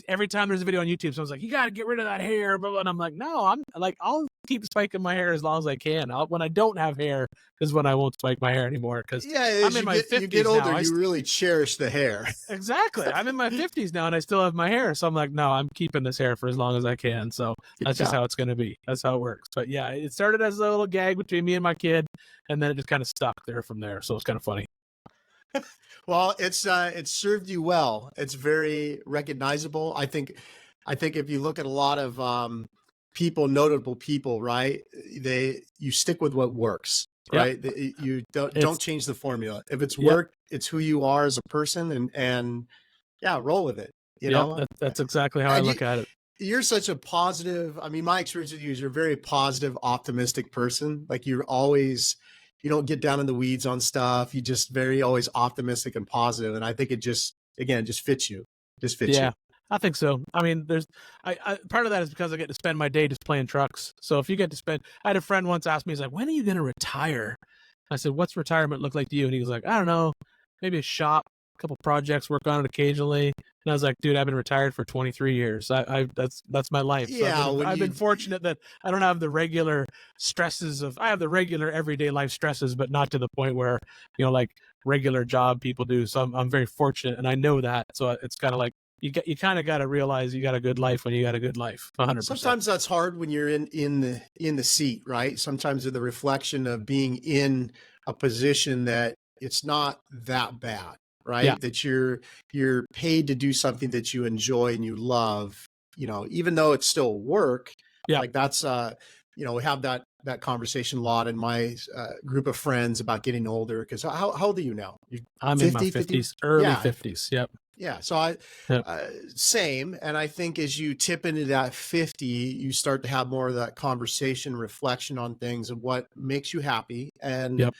every time there's a video on YouTube, someone's like, you got to get rid of that hair, blah, blah. And I'm like, no, I'll keep spiking my hair as long as I can. When I don't have hair is when I won't spike my hair anymore, because I'm in my 50s. You get older, now. you really cherish the hair. Exactly. I'm in my 50s now, and I still have my hair, so I'm like, no, I'm keeping this hair for as long as I can. So that's just how it's going to be. That's how it works. But yeah, it started as a little gag between me and my kid, and then it just kind of stuck there from there. So it's kind of funny. Well, it's served you well. It's very recognizable. I think if you look at a lot of notable people, right? You stick with what works, right? Yep. You don't change the formula. If it's worked, it's who you are as a person, and yeah, roll with it. You know, that's exactly how I look at it. You're such a positive. I mean, my experience with you is you're a very positive, optimistic person. Like you don't get down in the weeds on stuff. You just always optimistic and positive. And I think it just fits you. Yeah, I think so. I mean, part of that is because I get to spend my day just playing trucks. So if you get to spend, I had a friend once ask me, he's like, when are you going to retire? I said, what's retirement look like to you? And he was like, I don't know, maybe a shop, a couple projects, work on it occasionally. And I was like, dude, I've been retired for 23 years. That's my life. Yeah, so I've been fortunate that I don't have the regular stresses I have the regular everyday life stresses, but not to the point where, like regular job people do. So I'm very fortunate, and I know that. So it's kind of like, you kind of got to realize you got a good life when you got a good life. 100%. Sometimes that's hard when you're in the seat, right? Sometimes the reflection of being in a position that it's not that bad. Right. Yeah. That you're paid to do something that you enjoy and you love, even though it's still work. Yeah. Like that's, we have that conversation a lot in my group of friends about getting older. Cause how old are you now? I'm 50, in my 50s, early 50s. Yep. Yeah. So same. And I think as you tip into that 50, you start to have more of that conversation, reflection on things and what makes you happy. And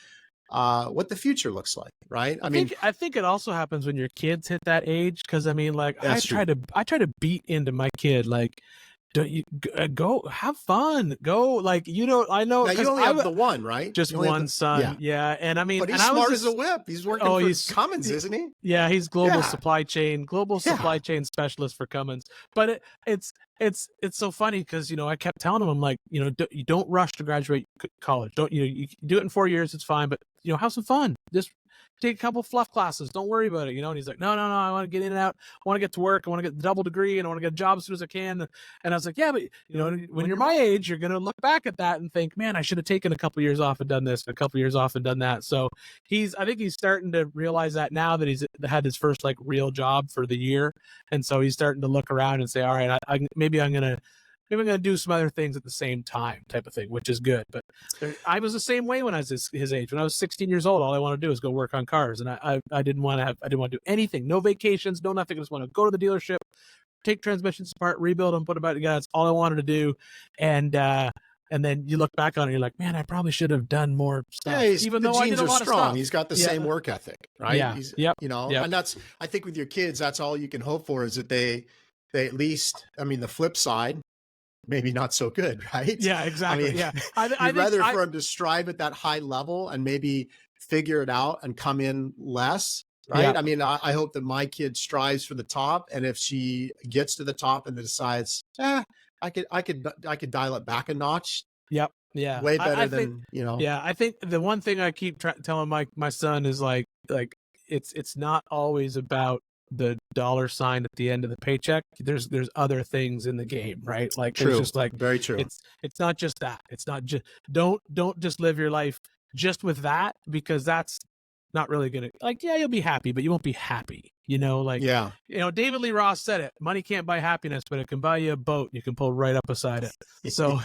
what the future looks like, right? I think it also happens when your kids hit that age, because I mean, like I try to beat into my kid, like, don't you go have fun, go, like, you know, I know, Now you only have the one, right? just You only have one son. Yeah. And I mean, but he's and I was smart as just, a whip. He's working for Cummins, isn't he? yeah, he's global Yeah. supply chain Yeah. specialist for Cummins. But it's so funny because, you know, I kept telling him, I'm like, you know, you don't rush to graduate college. Don't, you know, you can do it in 4 years, it's fine, but, you know, have some fun. Just take a couple fluff classes. Don't worry about it, you know. And he's like, no, I want to get in and out. I want to get to work. I want to get the double degree, and I want to get a job as soon as I can. And I was like, yeah, but, you know, when you're my age, you're gonna look back at that and think, man, I should have taken a couple years off and done this, and a couple years off and done that. So I think he's starting to realize that now that he's had his first like real job for the year, and so he's starting to look around and say, all right, maybe I'm gonna do some other things at the same time, type of thing, which is good. But I was the same way when I was his age. When I was 16 years old, all I wanted to do is go work on cars, and I didn't want to do anything, no vacations, no nothing. I just want to go to the dealership, take transmissions apart, rebuild them, put them back together. That's all I wanted to do. And then you look back on it, you're like, man, I probably should have done more stuff. Yeah, even the though I genes did a are lot strong. of stuff. He's got the same work ethic, right? Yeah. Yep. You know, Yep. and I think with your kids, that's all you can hope for, is that they at least, I mean, the flip side, maybe not so good, right? Yeah, exactly. I mean, Yeah. I'd rather for him to strive at that high level and maybe figure it out and come in less, right? Yeah. I mean, I hope that my kid strives for the top, and if she gets to the top and decides, I could dial it back a notch. Yep. Yeah. Way better I than, think, you know. Yeah, I think the one thing I keep telling my son is like it's not always about the dollar sign at the end of the paycheck. There's other things in the game, right? Like, True. it's just like, Very true. It's not just that. It's not just, don't just live your life just with that, because that's not really gonna, like, yeah, you'll be happy, but you won't be happy. You know, like, Yeah. you know, David Lee Roth said it: money can't buy happiness, but it can buy you a boat you can pull right up beside it. So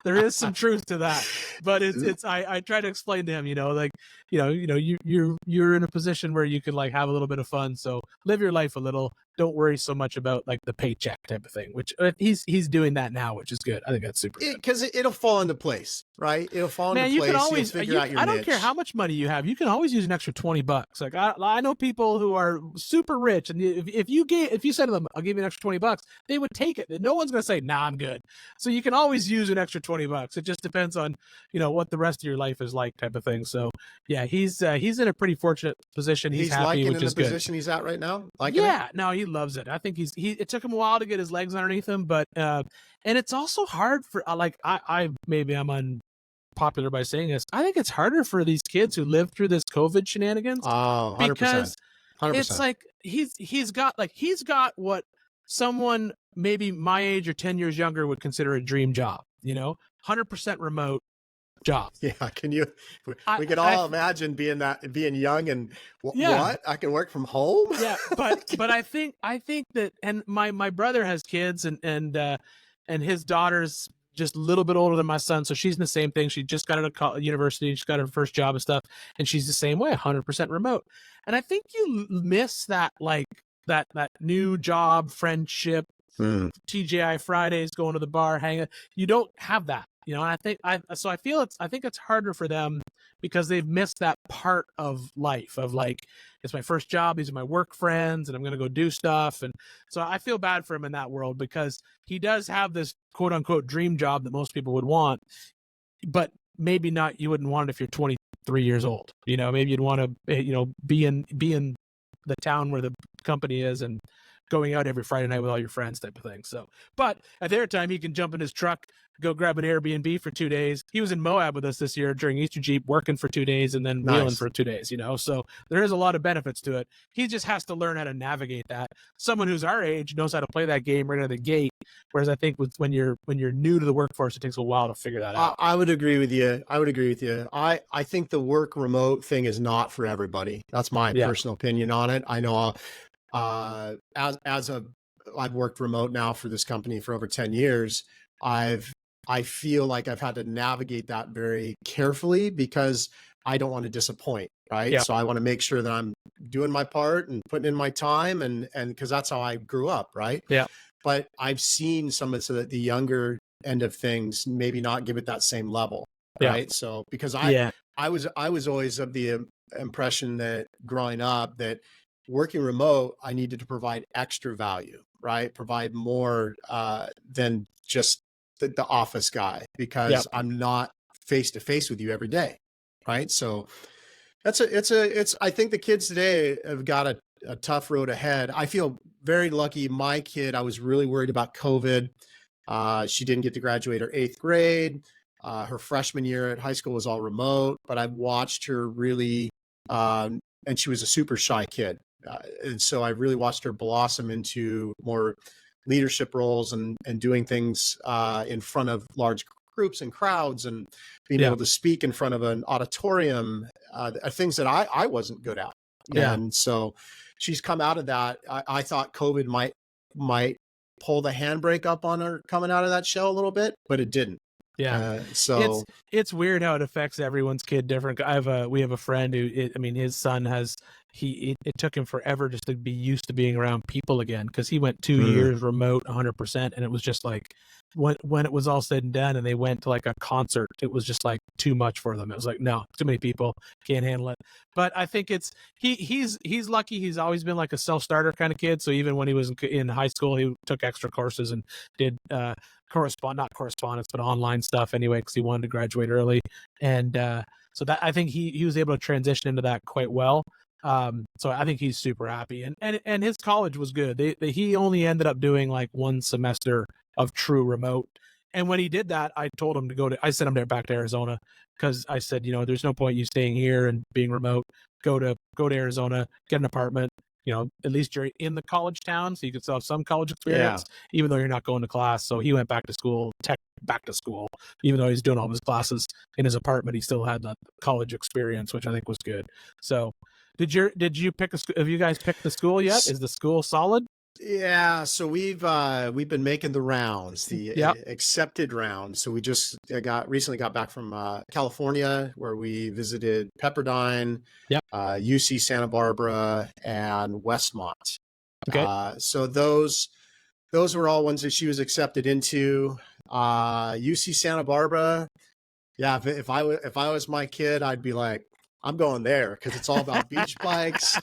there is some truth to that. But I try to explain to him, you know, like, you're in a position where you can like have a little bit of fun. So live your life a little. Don't worry so much about like the paycheck type of thing, which he's doing that now, which is good. I think that's super good. Because it'll fall into place, right? It'll fall into place. You can always figure out your I don't niche. care how much money you have. You can always use an extra $20. Like, I know people who are super rich, and if you said to them, I'll give you an extra $20, they would take it. No one's going to say, nah, I'm good. So you can always use an extra $20. It just depends on, you know, what the rest of your life is like, type of thing. So yeah, he's in a pretty fortunate position. He's happy, liking which is the good. position he's at right now. No, he loves it. I think it took him a while to get his legs underneath him, but and it's also hard for like maybe I'm unpopular by saying this. I think it's harder for these kids who live through this COVID shenanigans. Oh, 100%. Because 100%. it's like he's got what someone maybe my age or 10 years younger would consider a dream job, you know, 100% remote job. Yeah, we can all imagine being young and what? I can work from home? Yeah, but I think that, and my brother has kids, and his daughter's just a little bit older than my son, so she's in the same thing. She just got out of university, she's got her first job and stuff, and she's the same way, 100% remote. And I think you miss that, like that new job friendship, TGI Fridays, going to the bar, hanging. You don't have that, you know. And I think it's harder for them because they've missed that part of life of like, it's my first job, these are my work friends, and I'm going to go do stuff. And so I feel bad for him in that world, because he does have this quote unquote dream job that most people would want, but maybe not, you wouldn't want it if you're 23 years old. You know, maybe you'd want to, you know, be in the town where the company is and going out every Friday night with all your friends, type of thing. So, but at their time, he can jump in his truck, go grab an Airbnb for 2 days. He was in Moab with us this year during Easter Jeep, working for 2 days, and then wheeling for 2 days, you know? So there is a lot of benefits to it. He just has to learn how to navigate that. Someone who's our age knows how to play that game right out of the gate. Whereas I think when you're new to the workforce, it takes a while to figure that out. I would agree with you. I think the work remote thing is not for everybody. That's my personal opinion on it. I know, I've worked remote now for this company for over 10 years. I feel like I've had to navigate that very carefully because I don't want to disappoint, right? Yeah. So I want to make sure that I'm doing my part and putting in my time, and because that's how I grew up, right? Yeah. But I've seen some of the younger end of things maybe not give it that same level, right? Yeah. So because I was always of the impression that growing up that working remote, I needed to provide extra value, right? Provide more than just the office guy, because I'm not face to face with you every day. Right. So I think the kids today have got a tough road ahead. I feel very lucky. My kid, I was really worried about COVID. She didn't get to graduate her 8th grade. Her freshman year at high school was all remote, but I watched her really, and she was a super shy kid. And so I really watched her blossom into more leadership roles and doing things in front of large groups and crowds, and being able to speak in front of an auditorium, things that I wasn't good at. And so she's come out of that. I thought COVID might pull the handbrake up on her coming out of that shell a little bit, but it didn't. So it's weird how it affects everyone's kid different. We have a friend who, his son has, it took him forever just to be used to being around people again, because he went 2 years remote 100%, and it was just like when it was all said and done and they went to like a concert, it was just like too much for them. It was like, no, too many people, can't handle it. But I think he's lucky. He's always been like a self-starter kind of kid. So even when he was in high school, he took extra courses and did not correspondence, but online stuff anyway, because he wanted to graduate early. And so that, I think he was able to transition into that quite well. So I think he's super happy, and his college was good. He only ended up doing like 1 semester of true remote. And when he did that, I told him I sent him back to Arizona, because I said, there's no point you staying here and being remote. Go to Arizona, get an apartment, at least you're in the college town, so you could still have some college experience, even though you're not going to class. So he went back to school, even though he's doing all of his classes in his apartment, he still had that college experience, which I think was good. So have you guys picked the school yet? Is the school solid? Yeah, so we've been making the rounds, the accepted rounds. So we just recently got back from California, where we visited Pepperdine, UC Santa Barbara, and Westmont. Okay. So those were all ones that she was accepted into. UC Santa Barbara, if I was my kid, I'd be like, I'm going there, because it's all about beach bikes,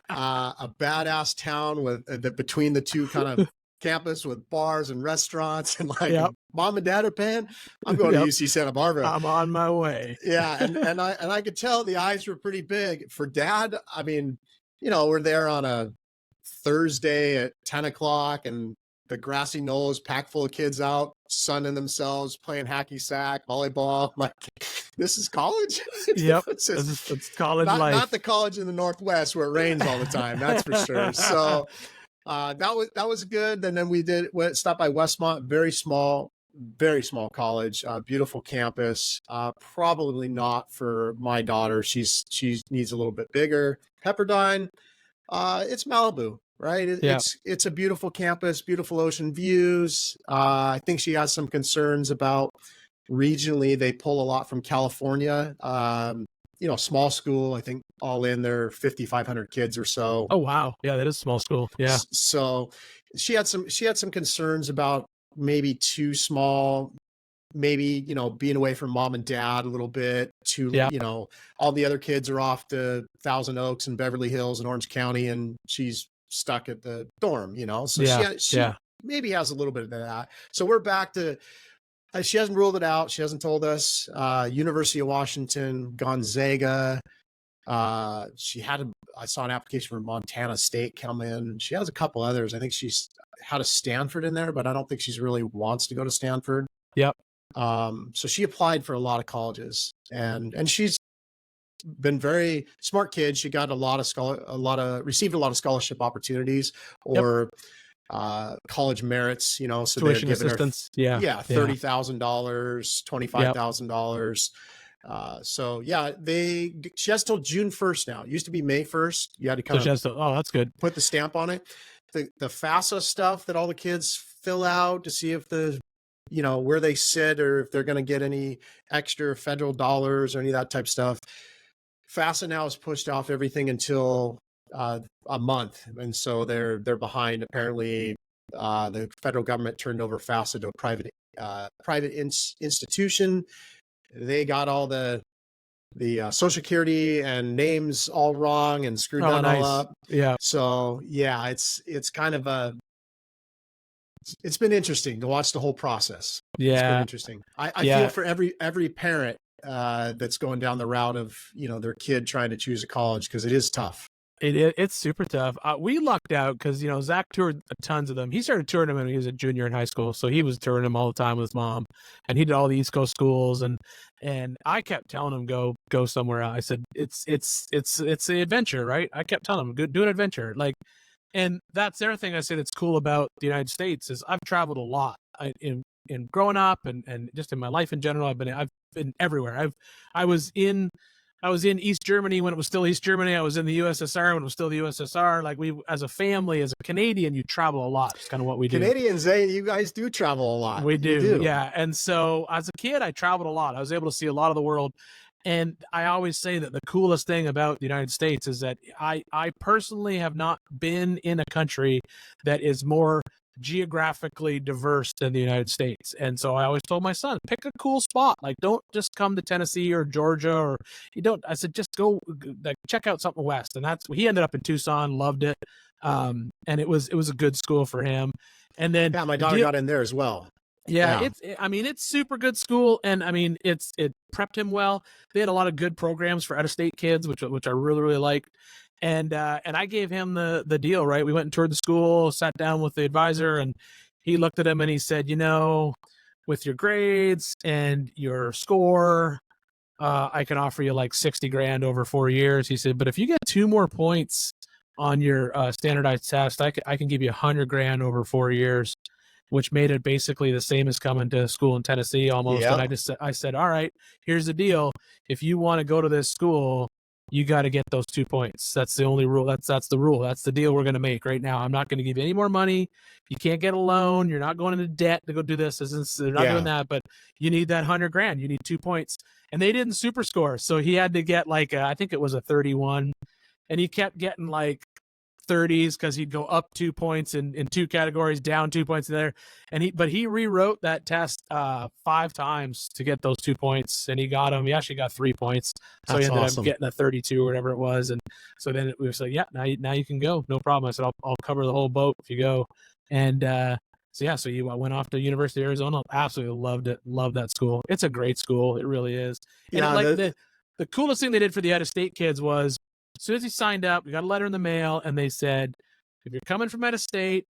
a badass town with between the two kind of campus with bars and restaurants, and mom and dad are paying. I'm going to UC Santa Barbara. I'm on my way. and I could tell the eyes were pretty big for dad. I mean, we're there on a Thursday at 10 o'clock, and the grassy knolls packed full of kids out, sunning themselves, playing hacky sack, volleyball. I'm like, this is college? Yep. It's college life. Not the college in the Northwest where it rains all the time, that's for sure. So that was good. And then we stopped by Westmont, very small college, beautiful campus. Probably not for my daughter. She needs a little bit bigger. Pepperdine, it's Malibu. Right. It's a beautiful campus, beautiful ocean views. I think she has some concerns about regionally. They pull a lot from California. Small school. I think all in there, 5,500 kids or so. Oh, wow. Yeah, that is small school. Yeah. So she had some concerns about maybe too small, maybe, being away from mom and dad a little bit all the other kids are off to Thousand Oaks and Beverly Hills and Orange County, and she's stuck at the dorm, so she maybe has a little bit of that. So we're back to, she hasn't ruled it out. She hasn't told us. University of Washington, Gonzaga. I saw an application for Montana State come in. She has a couple others. I think she's had a Stanford in there, but I don't think she's really wants to go to Stanford. Yep. So she applied for a lot of colleges, and she's been very smart kid. She got received a lot of scholarship opportunities or college merits, so tuition assistance. $30,000, $25,000. So she has till June 1st now. It used to be May 1st. You had to that's good. Put the stamp on it. The FAFSA stuff that all the kids fill out to see if where they sit, or if they're going to get any extra federal dollars or any of that type of stuff. FAFSA now has pushed off everything until a month, and so they're behind. Apparently, the federal government turned over FAFSA to a private institution. They got all the Social Security and names all wrong and screwed that all up. Yeah. So it's kind of It's been interesting to watch the whole process. It's been Yeah. interesting. I feel for every parent that's going down the route of, their kid trying to choose a college, because it is tough. It's super tough. We lucked out because Zach toured tons of them. He started touring them when he was a junior in high school, so he was touring them all the time with his mom, and he did all the East Coast schools. And I kept telling him go somewhere else. I said it's the adventure, right? I kept telling him do an adventure, like. And that's the other thing I say that's cool about the United States is I've traveled a lot in growing up and just in my life in general. I've been everywhere. I was in East Germany when it was still East Germany. I was in the USSR when it was still the USSR. Like we, as a family, as a Canadian, you travel a lot. It's kind of what we do. Canadians, you guys do travel a lot. We do. Yeah. And so as a kid, I traveled a lot. I was able to see a lot of the world. And I always say that the coolest thing about the United States is that I personally have not been in a country that is more geographically diverse than the United States. And so I always told my son, pick a cool spot. Like, don't just come to Tennessee or Georgia, or I said, just go like check out something west. And he ended up in Tucson, loved it. And it was a good school for him. And then my daughter got in there as well. Yeah, it's super good school, and it prepped him well. They had a lot of good programs for out-of-state kids, which I really, really liked. And I gave him the deal, right? We went and toured the school, sat down with the advisor, and he looked at him and he said, with your grades and your score, I can offer you like $60,000 over 4 years. He said, but if you get 2 more points on your standardized test, I can give you $100,000 over 4 years. Which made it basically the same as coming to school in Tennessee almost. Yep. And I said, all right, here's the deal. If you want to go to this school, you got to get those 2 points. That's the only rule. That's the rule. That's the deal we're going to make right now. I'm not going to give you any more money. You can't get a loan. You're not going into debt to go do this. They're not doing that, but you need that $100,000. You need 2 points. And they didn't super score. So he had to get I think it was a 31, and he kept getting like 30s because he'd go up 2 points in 2 categories, down 2 points there. But he rewrote that test 5 times to get those 2 points, and he got them. He actually got 3 points. So he ended up getting a 32 or whatever it was. And so then we were like, yeah, now you can go. No problem. I said, I'll cover the whole boat if you go. And so you went off to University of Arizona. Absolutely loved it. Loved that school. It's a great school. It really is. And the coolest thing they did for the out-of-state kids was, as soon as he signed up, we got a letter in the mail, and they said, if you're coming from out of state,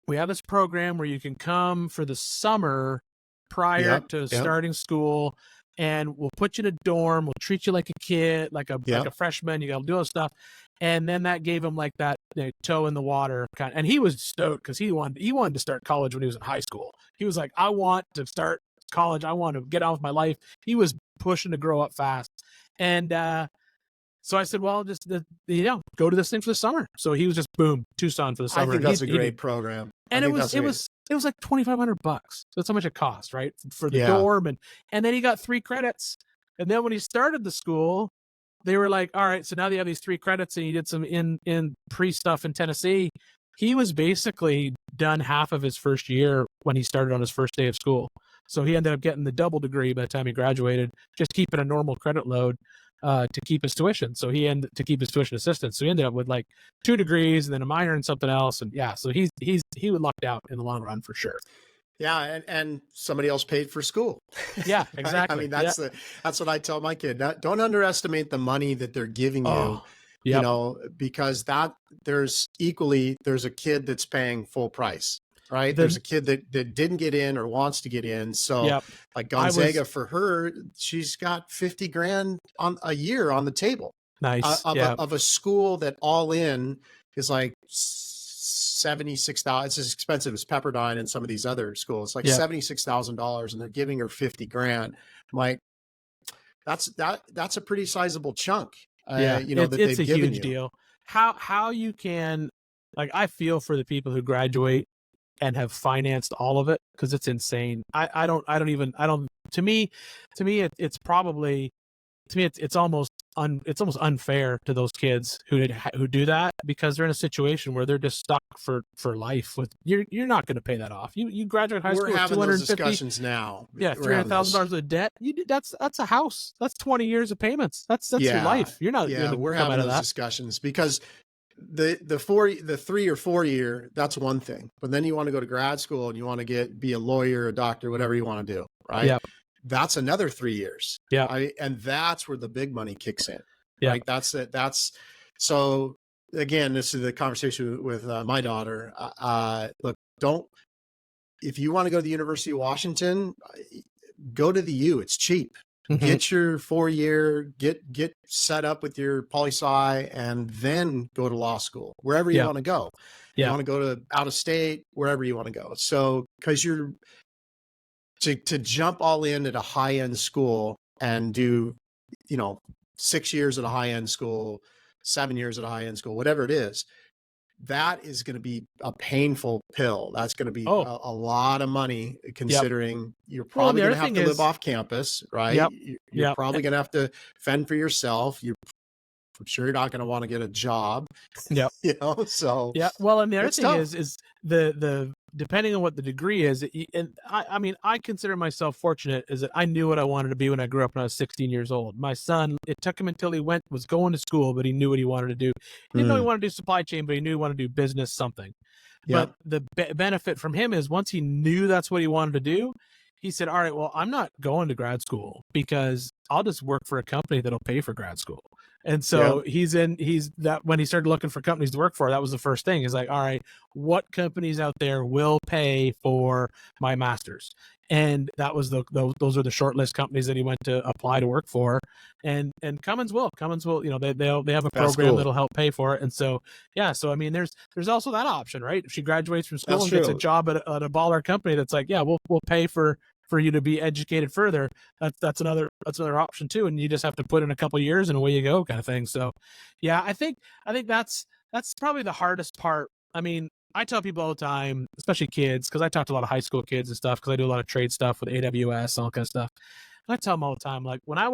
we have this program where you can come for the summer prior to starting school, and we'll put you in a dorm. We'll treat you like a kid, like a freshman. You got to do all this stuff. And then that gave him like that toe in the water kind of, and he was stoked because he wanted to start college when he was in high school. He was like, I want to start college. I want to get on with my life. He was pushing to grow up fast. And, so I said, well, just go to this thing for the summer. So he was just boom, Tucson for the summer. I think that's a great program. And it was like $2,500. So that's how much it cost, right, for the dorm. And then he got 3 credits. And then when he started the school, they were like, all right, so now they have these 3 credits, and he did some in pre stuff in Tennessee. He was basically done half of his first year when he started on his first day of school. So he ended up getting the double degree by the time he graduated, just keeping a normal credit load. To keep his tuition. So to keep his tuition assistance. So he ended up with like 2 degrees and then a minor in something else. And so he was lucked out in the long run for sure. Yeah. And somebody else paid for school. Yeah, exactly. I mean, that's what I tell my kid. Don't underestimate the money that they're giving you, because there's a kid that's paying full price. Right. There's a kid that didn't get in or wants to get in. So like Gonzaga for her, she's got $50,000 on a year on the table. Nice. Of a school that all in is like $76,000. It's as expensive as Pepperdine and some of these other schools. It's like $76,000, and they're giving her $50,000. I'm like, that's a pretty sizable chunk. It's a huge deal. How you can, like, I feel for the people who graduate and have financed all of it, because it's insane. To me, it's almost unfair to those kids who do that, because they're in a situation where they're just stuck for life with you're not going to pay that off. You graduate high school with $250,000 those discussions now. Yeah, $300,000 of debt. That's a house. That's 20 years of payments. That's your life. You're not. Yeah, we're having those discussions because the 3 or 4 year, that's one thing. But then you want to go to grad school and you want to be a lawyer, a doctor, whatever you want to do, right? Yeah. That's another 3 years. Yeah. And that's where the big money kicks in. Yeah. Right. That's it. So again, this is the conversation with my daughter. Look, if you want to go to the University of Washington, go to the U. It's cheap. Mm-hmm. Get your 4-year, get set up with your poli-sci, and then go to law school, wherever you want to go. You want to go to out of state, wherever you want to go. So, because to jump all in at a high-end school and do, 6 years at a high-end school, 7 years at a high-end school, whatever it is, that is going to be a painful pill. That's going to be a lot of money, considering you're probably going to have to live off campus, right? Yep. You're probably going to have to fend for yourself. I'm sure you're not going to want to get a job. Yep. So yeah. Well, and the other thing is the depending on what the degree is, and I mean, I consider myself fortunate is that I knew what I wanted to be when I grew up when I was 16 years old. My son, it took him until he was going to school, but he knew what he wanted to do. He didn't know he wanted to do supply chain, but he knew he wanted to do business something. But the benefit from him is once he knew that's what he wanted to do, he said, all right, well, I'm not going to grad school because I'll just work for a company that'll pay for grad school. And so when he started looking for companies to work for, that was the first thing. He's like, all right, what companies out there will pay for my master's? And that was those are the short list companies that he went to apply to work for. And Cummins will, they have a program that'll help pay for it. And so, so I mean, there's also that option, right? If she graduates from school and gets a job at a baller company that's like, we'll pay for you to be educated further, that's another option too. And you just have to put in a couple of years and away you go, kind of thing. So yeah, I think that's probably the hardest part. I mean, I tell people all the time, especially kids, because I talk to a lot of high school kids and stuff, because I do a lot of trade stuff with AWS, all kind of stuff. And I tell them all the time, like when I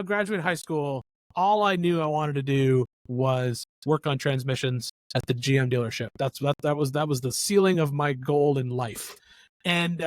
graduated high school, all I knew I wanted to do was work on transmissions at the GM dealership. That was the ceiling of my goal in life. And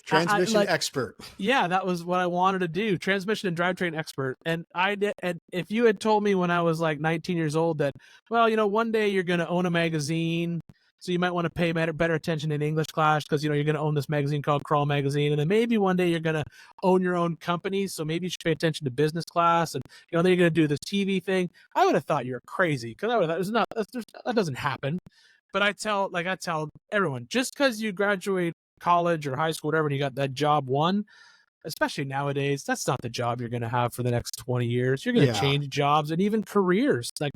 transmission expert. Yeah, that was what I wanted to do. Transmission and drivetrain expert. And I did. And if you had told me when I was like 19 years old that, well, one day you're going to own a magazine, so you might want to pay better attention in English class because you're going to own this magazine called Crawl Magazine, and then maybe one day you're going to own your own company, so maybe you should pay attention to business class, and then you're going to do this TV thing. I would have thought you're crazy because I would have thought that doesn't happen. But I tell everyone, just because you graduate college or high school, whatever, and you got that job especially nowadays, that's not the job you're going to have for the next 20 years. You're going to change jobs and even careers like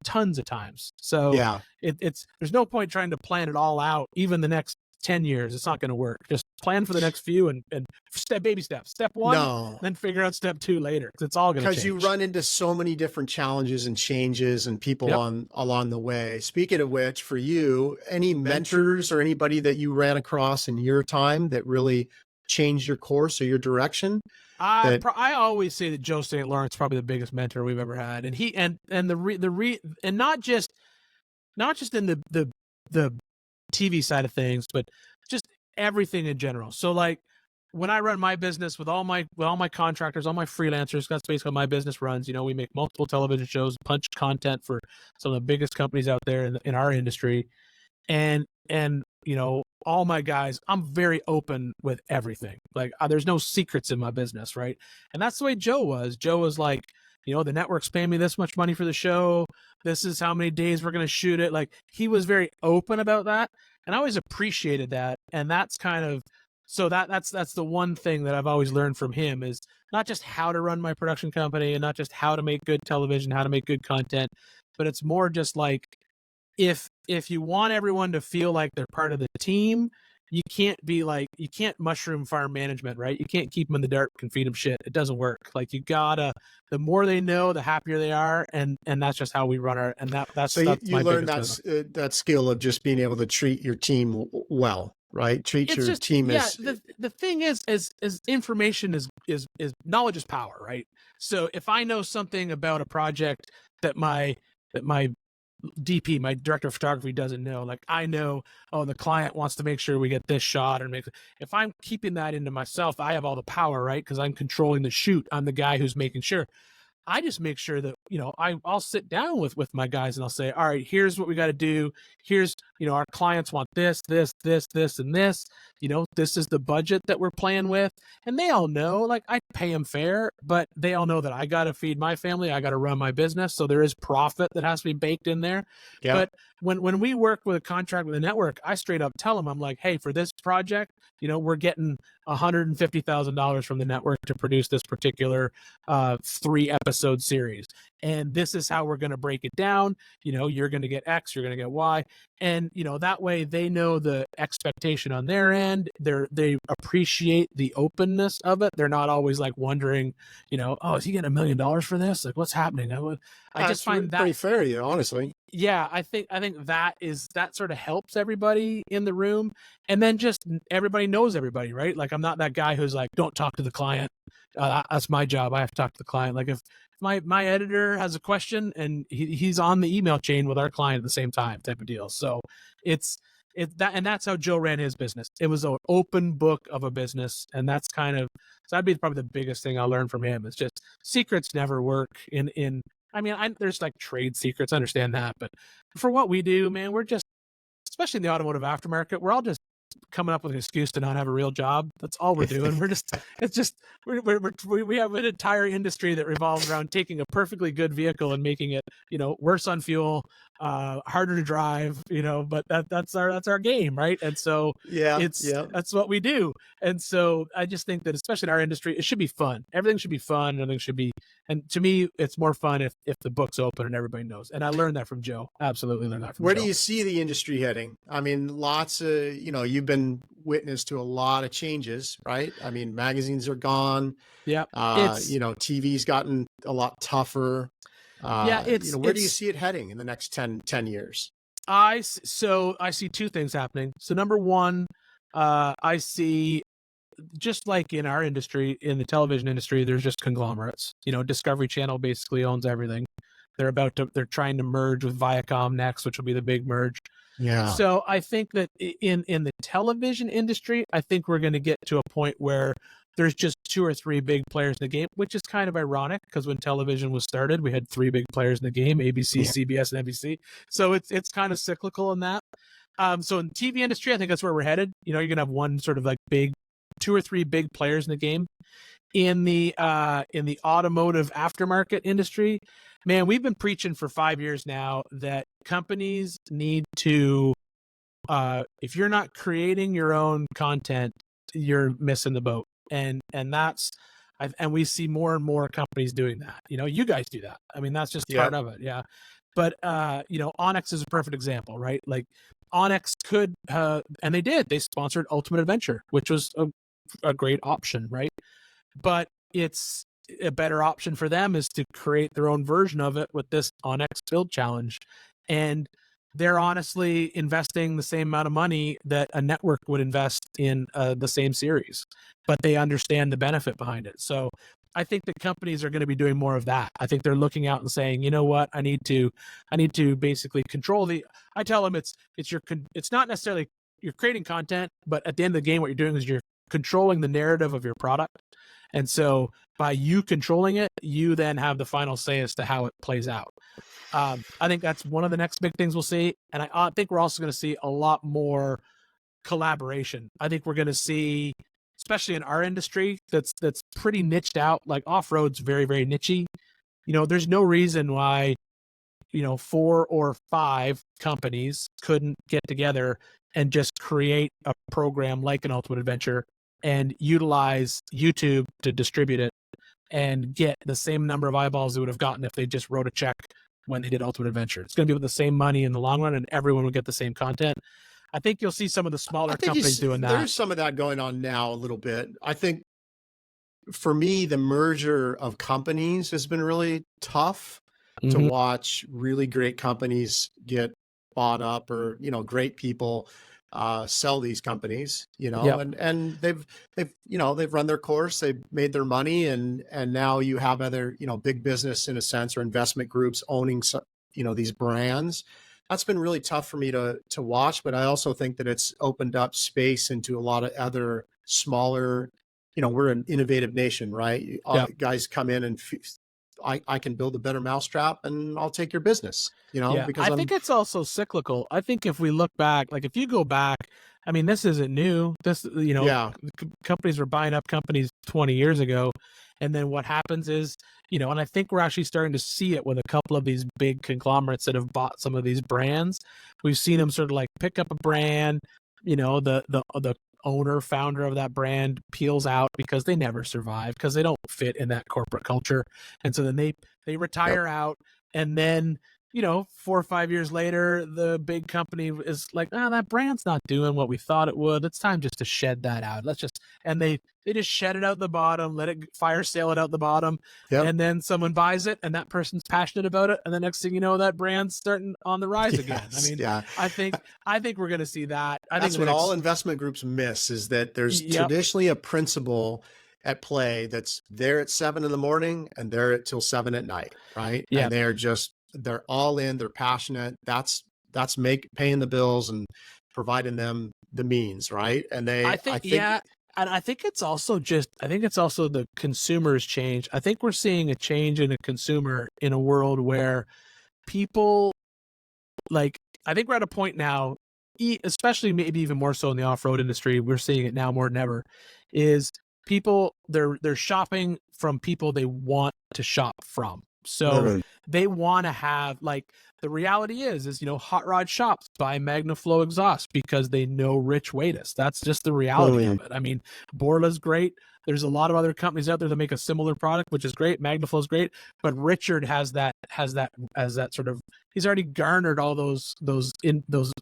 tons of times. So there's no point trying to plan it all out, even the next 10 years. It's not going to work. Just plan for the next few and baby steps. Step 1, then figure out step 2 later. It's all going to change. Because you run into so many different challenges and changes and people along the way. Speaking of which, for you, any mentors or anybody that you ran across in your time that really changed your course or your direction? I always say that Joe St. Laurent is probably the biggest mentor we've ever had, and he and not just in the TV side of things, but just everything in general. So like when I run my business with all my contractors, all my freelancers, that's basically how my business runs. We make multiple television shows, punch content for some of the biggest companies out there in our industry, and all my guys, I'm very open with everything. Like there's no secrets in my business, right? And that's the way Joe was. Joe was like, the network's paying me this much money for the show. This is how many days we're going to shoot it. Like he was very open about that. And I always appreciated that. And that's kind of, so that's the one thing that I've always learned from him is not just how to run my production company and not just how to make good television, how to make good content, but it's more just like, if you want everyone to feel like they're part of the team, you can't mushroom farm management, right? You can't keep them in the dark and feed them shit. It doesn't work. Like the more they know, the happier they are. And that's just how we run that's so you learned that skill of just being able to treat your team well, right? Treat your team as. The thing is information is knowledge is power, right? So if I know something about a project that my DP, my director of photography, doesn't know, like I know, the client wants to make sure we get this shot, if I'm keeping that into myself, I have all the power, right? Because I'm controlling the shoot. I'm the guy who's making sure. I just make sure that, I'll sit down with my guys and I'll say, all right, here's what we got to do. Here's, our clients want this, this, this, this, and this. This is the budget that we're playing with. And they all know, like, I pay them fair, but they all know that I got to feed my family. I got to run my business. So there is profit that has to be baked in there. Yeah. But when we work with a contract with a network, I straight up tell them, I'm like, hey, for this project, we're getting $150,000 from the network to produce this particular 3-episode series. And this is how we're going to break it down. You're going to get X, you're going to get Y. And, that way they know the expectation on their end. They appreciate the openness of it. They're not always like wondering, oh, is he getting $1 million for this? Like, what's happening? I just find that pretty fair, honestly. Yeah, I think that sort of helps everybody in the room. And then just everybody knows everybody, right? Like, I'm not that guy who's like, don't talk to the client. That's my job. I have to talk to the client. Like, if my editor has a question and he's on the email chain with our client at the same time, type of deal. So that's how Joe ran his business. It was an open book of a business. And that's so that'd be probably the biggest thing I learned from him. It's just secrets never work there's like trade secrets. I understand that. But for what we do, man, we're just, especially in the automotive aftermarket, we're all just coming up with an excuse to not have a real job. That's all we're doing. We have an entire industry that revolves around taking a perfectly good vehicle and making it, worse on fuel, harder to drive, but that's our game. Right. And so that's what we do. And so I just think that, especially in our industry, it should be fun. Everything should be fun. Everything should be, and to me, it's more fun if the book's open and everybody knows. And I learned that from Joe. Absolutely learned that from Joe. Where do you see the industry heading? I mean, lots of, you've been witness to a lot of changes, right? I mean, magazines are gone. Yeah. TV's gotten a lot tougher. Where do you see it heading in the next 10 years? I see two things happening. So number one, I see, just like in our industry, in the television industry, there's just conglomerates. Discovery Channel basically owns everything. They're trying to merge with Viacom next, which will be the big merge. Yeah. So I think that in the television industry, I think we're going to get to a point where there's just 2 or 3 big players in the game, which is kind of ironic because when television was started, we had 3 big players in the game: ABC, CBS, and NBC. So it's kind of cyclical in that. So in the TV industry, I think that's where we're headed. You're going to have one sort of like big, 2 or 3 big players in the game. In the automotive aftermarket industry, man, we've been preaching for 5 years now that companies need to, if you're not creating your own content, you're missing the boat. And we see more and more companies doing that. You guys do that. I mean, that's just part of it. Yeah. But, Onyx is a perfect example, right? Like Onyx could, and they sponsored Ultimate Adventure, which was a great option, right? But it's a better option for them is to create their own version of it with this Onyx Build Challenge. And they're honestly investing the same amount of money that a network would invest in the same series, but they understand the benefit behind it. So I think the companies are going to be doing more of that. I think they're looking out and saying, you know what, I need to basically control I tell them it's not necessarily you're creating content, but at the end of the game, what you're doing is you're controlling the narrative of your product. And so by you controlling it, you then have the final say as to how it plays out. I think that's one of the next big things we'll see. And I think we're also going to see a lot more collaboration. I think we're going to see, especially in our industry, that's pretty niched out. Like off-road's very, very nichey. There's no reason why, 4 or 5 companies couldn't get together and just create a program like an Ultimate Adventure and utilize YouTube to distribute it and get the same number of eyeballs they would have gotten if they just wrote a check when they did Ultimate Adventure. It's going to be with the same money in the long run, and everyone will get the same content. I think you'll see some of the smaller companies doing that. There's some of that going on now a little bit. I think for me, the merger of companies has been really tough to watch really great companies get bought up or, great people sell these companies, and they've run their course, they've made their money, and now you have other, big business in a sense, or investment groups owning, these brands. That's been really tough for me to watch, but I also think that it's opened up space into a lot of other smaller, we're an innovative nation, right? Guys come in and I can build a better mousetrap and I'll take your business, Yeah, because I think it's also cyclical. I think if we look back, like if you go back, I mean, this isn't new. This, yeah, companies were buying up companies 20 years ago. And then what happens is, and I think we're actually starting to see it with a couple of these big conglomerates that have bought some of these brands. We've seen them sort of like pick up a brand, the owner, founder of that brand peels out because they never survive, because they don't fit in that corporate culture. And so then they retire out, and then 4 or 5 years later, the big company is like, that brand's not doing what we thought it would. It's time just to shed that out. And they just shed it out the bottom, let it fire sale it out the bottom. yep. And then someone buys it and that person's passionate about it. And the next thing you know, that brand's starting on the rise again. I mean, yeah. I think we're going to see that. That's what all investment groups miss, is that there's traditionally a principle at play that's there at 7 a.m. and there till 7 p.m, right? Yeah. And they're all in, they're passionate. That's paying the bills and providing them the means, right? And I think and I think it's also the consumer's change. I think we're seeing a change in a consumer in a world where people, like, I think we're at a point now, especially maybe even more so in the off-road industry, we're seeing it now more than ever, is people, they're shopping from people they want to shop from. So they want to have, like, the reality is Hot Rod shops buy MagnaFlow exhaust because they know Rich Waitis. That's just the reality of it. I mean, Borla's great. There's a lot of other companies out there that make a similar product, which is great. MagnaFlow's great, but Richard has that sort of, he's already garnered all those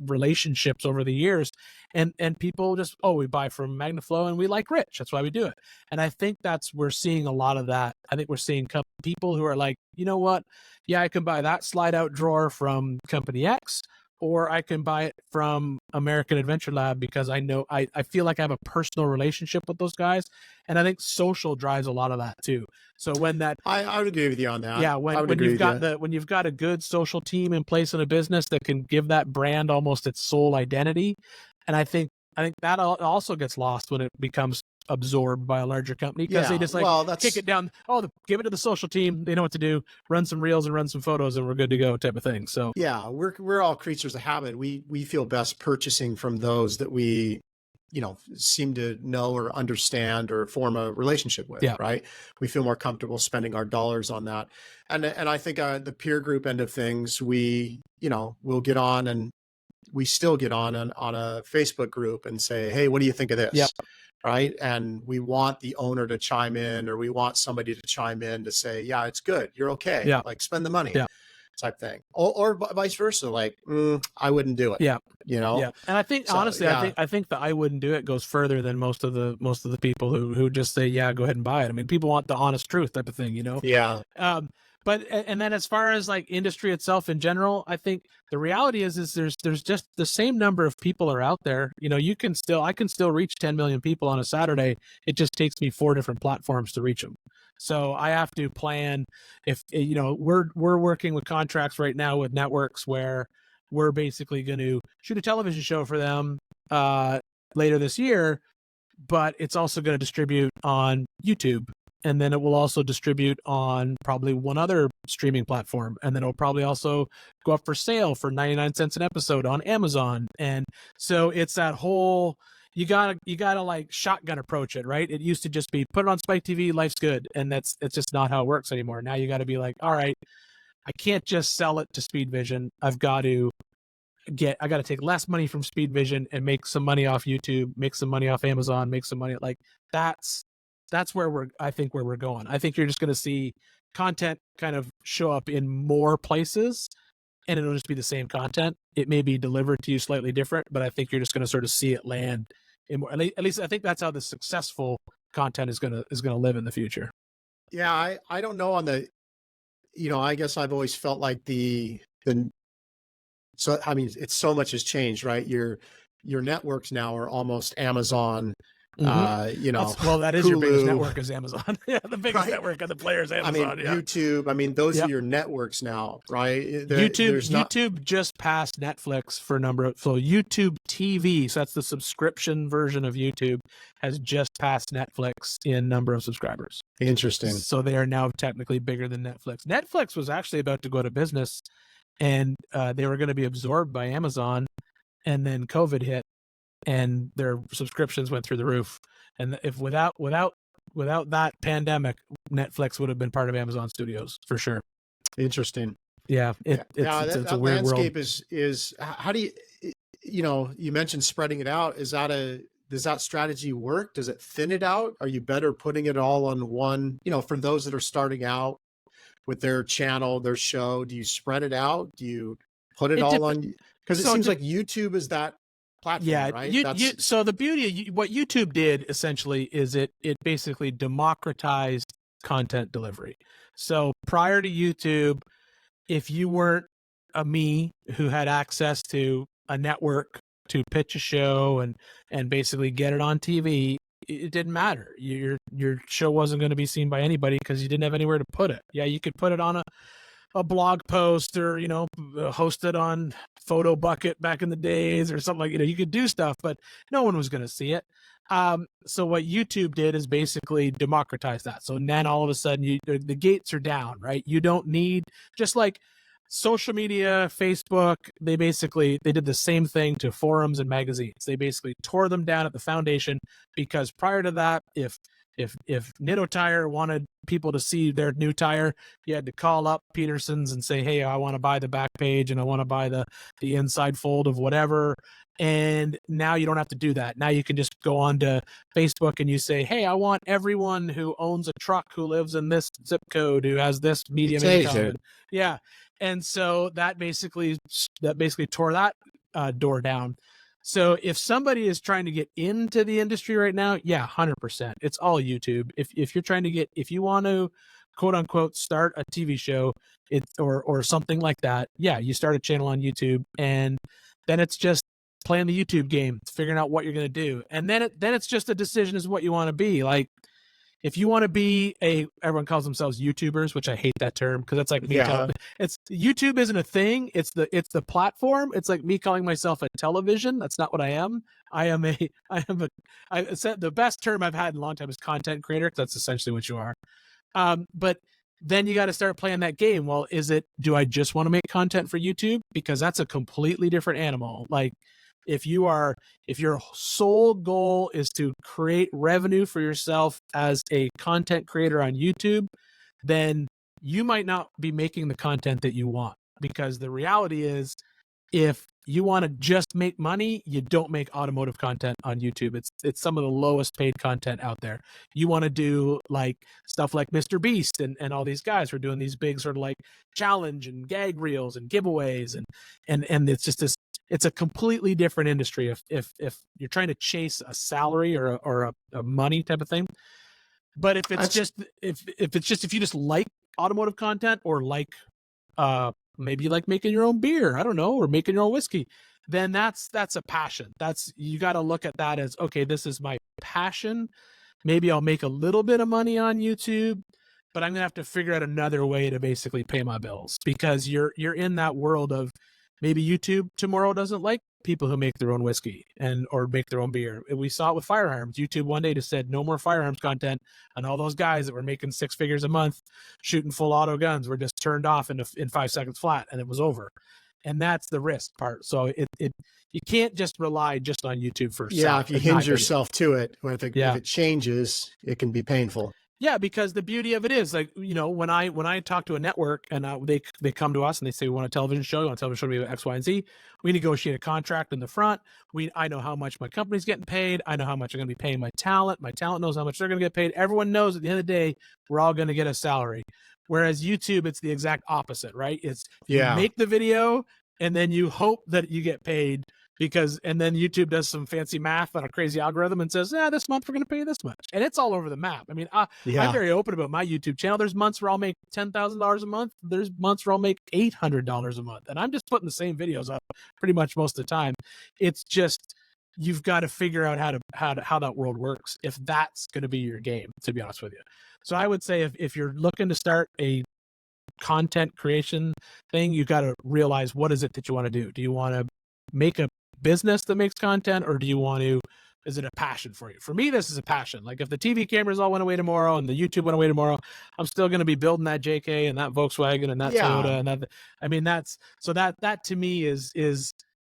relationships over the years, and people just, we buy from MagnaFlow and we like Rich. That's why we do it. And I think we're seeing a lot of that. I think we're seeing people who are like, you know what? Yeah, I can buy that slide out drawer from company X, or I can buy it from American Adventure Lab because I know I feel like I have a personal relationship with those guys. And I think social drives a lot of that too. So when I would agree with you on that. Yeah, when you've got a good social team in place in a business that can give that brand almost its sole identity, and I think that also gets lost when it becomes absorbed by a larger company, because they just kick it down. Give it to the social team. They know what to do. Run some reels and run some photos, and we're good to go, type of thing. So yeah, we're all creatures of habit. We feel best purchasing from those that we seem to know or understand or form a relationship with, right? We feel more comfortable spending our dollars on that. And I think the peer group end of things, we'll get on, and we still get on a Facebook group and say, hey, what do you think of this? Yep. Right. And we want the owner to chime in, or we want somebody to chime in to say, yeah, it's good. You're okay. Yeah. Like, spend the money. Type thing, or vice versa. Like, I wouldn't do it. Yeah. Yeah. And I think, honestly, I think the I wouldn't do it goes further than most of the people who just say, yeah, go ahead and buy it. I mean, people want the honest truth type of thing, Yeah. But then as far as like industry itself in general, I think the reality is there's just the same number of people are out there. I can still reach 10 million people on a Saturday. It just takes me 4 different platforms to reach them. So I have to plan. If we're working with contracts right now with networks where we're basically going to shoot a television show for them later this year, but it's also going to distribute on YouTube. And then it will also distribute on probably one other streaming platform. And then it'll probably also go up for sale for 99 cents an episode on Amazon. And so it's that whole, you gotta like shotgun approach it, right? It used to just be put it on Spike TV, life's good. And it's just not how it works anymore. Now you got to be like, all right, I can't just sell it to Speed Vision. I got to take less money from Speed Vision and make some money off YouTube, make some money off Amazon, make some money. Like that's where I think we're going. I think you're just going to see content kind of show up in more places, and it'll just be the same content. It may be delivered to you slightly different, but I think you're just going to sort of see it land in more. At least I think that's how the successful content is going to live in the future. Yeah, I don't know on the, I guess I've always felt like so I mean, it's so much has changed, right? Your networks now are almost Amazon You know, that is your biggest Hulu. network is Amazon. Yeah, the biggest Right. network of the players, I Amazon. mean, Yeah. YouTube. I mean, those Yep. are your networks now, right? YouTube There's not. YouTube just passed Netflix for a number of, so YouTube TV, so that's the subscription version of YouTube, has just passed Netflix in number of subscribers. Interesting. So they are now technically bigger than Netflix. Netflix was actually about to go to business, and they were going to be absorbed by Amazon, and then COVID hit, and their subscriptions went through the roof. And if without that pandemic, Netflix would have been part of Amazon Studios for sure. Interesting. Yeah, it's a weird landscape world. is how do you mentioned spreading it out. Does that strategy work? Does it thin it out? Are you better putting it all on one, for those that are starting out with their channel, their show, do you spread it out? Do you put it all on? Because it seems like YouTube is that platform, right? So the beauty of what YouTube did essentially is it basically democratized content delivery. So prior to YouTube, if you weren't a me who had access to a network to pitch a show and basically get it on TV, it didn't matter. Your show wasn't going to be seen by anybody because you didn't have anywhere to put it. Yeah, you could put it on a blog post or host it on Photo Bucket back in the days or something like you could do stuff, but no one was going to see it. So what YouTube did is basically democratize that. So then all of a sudden the gates are down, right? You don't need, just like social media, Facebook, they did the same thing to forums and magazines. They basically tore them down at the foundation, because prior to that, if Nitto Tire wanted people to see their new tire, you had to call up Peterson's and say, hey, I want to buy the back page and I want to buy the inside fold of whatever. And now you don't have to do that. Now you can just go on to Facebook and you say, hey, I want everyone who owns a truck who lives in this zip code, who has this medium income. Yeah. And so that basically tore that door down. So if somebody is trying to get into the industry right now, yeah, 100%. It's all YouTube. If you're trying to if you want to quote unquote start a TV show, or something like that, yeah, you start a channel on YouTube, and then it's just playing the YouTube game, figuring out what you're going to do. And then it's just a decision as what you want to be. Like, if you want to be everyone calls themselves YouTubers, which I hate that term, because it's like me it's YouTube isn't a thing. It's the platform. It's like me calling myself a television. That's not what I am. I said the best term I've had in a long time is content creator, because that's essentially what you are. But then you got to start playing that game. Well, do I just want to make content for YouTube? Because that's a completely different animal. Like, if your sole goal is to create revenue for yourself as a content creator on YouTube, then you might not be making the content that you want. Because the reality is, if you want to just make money, you don't make automotive content on YouTube. It's some of the lowest paid content out there. You want to do like stuff like Mr. Beast and all these guys who are doing these big sort of like challenge and gag reels and giveaways, and it's just this. It's a completely different industry if you're trying to chase a salary or a money type of thing. But if you just like automotive content, or like maybe you like making your own beer, I don't know, or making your own whiskey, then that's a passion. You got to look at that as, okay, this is my passion. Maybe I'll make a little bit of money on YouTube, but I'm gonna have to figure out another way to basically pay my bills, because you're in that world of, maybe YouTube tomorrow doesn't like people who make their own whiskey or make their own beer. We saw it with firearms. YouTube one day just said no more firearms content, and all those guys that were making 6 figures a month shooting full auto guns were just turned off in 5 seconds flat, and it was over. And that's the risk part. So you can't just rely just on YouTube for if you hinge yourself to it, if it changes, it can be painful. Yeah, because the beauty of it is, like, when I talk to a network and they come to us and they say, we want a television show, you want a television show to be X, Y, and Z, we negotiate a contract in the front. I know how much my company's getting paid. I know how much I'm going to be paying my talent. My talent knows how much they're going to get paid. Everyone knows at the end of the day, we're all going to get a salary. Whereas YouTube, it's the exact opposite, right? It's you make the video and then you hope that you get paid, and then YouTube does some fancy math on a crazy algorithm and says, this month we're going to pay you this much. And it's all over the map. I mean, I'm very open about my YouTube channel. There's months where I'll make $10,000 a month. There's months where I'll make $800 a month. And I'm just putting the same videos up pretty much most of the time. It's just, you've got to figure out how that world works if that's going to be your game, to be honest with you. So I would say if you're looking to start a content creation thing, you got to realize what is it that you want to do. Do you want to make a business that makes content, or do you want to, is it a passion for you? For me, this is a passion. Like if the TV cameras all went away tomorrow and the YouTube went away tomorrow, I'm still going to be building that JK and that Volkswagen and that Toyota and that. I mean, that's so that to me is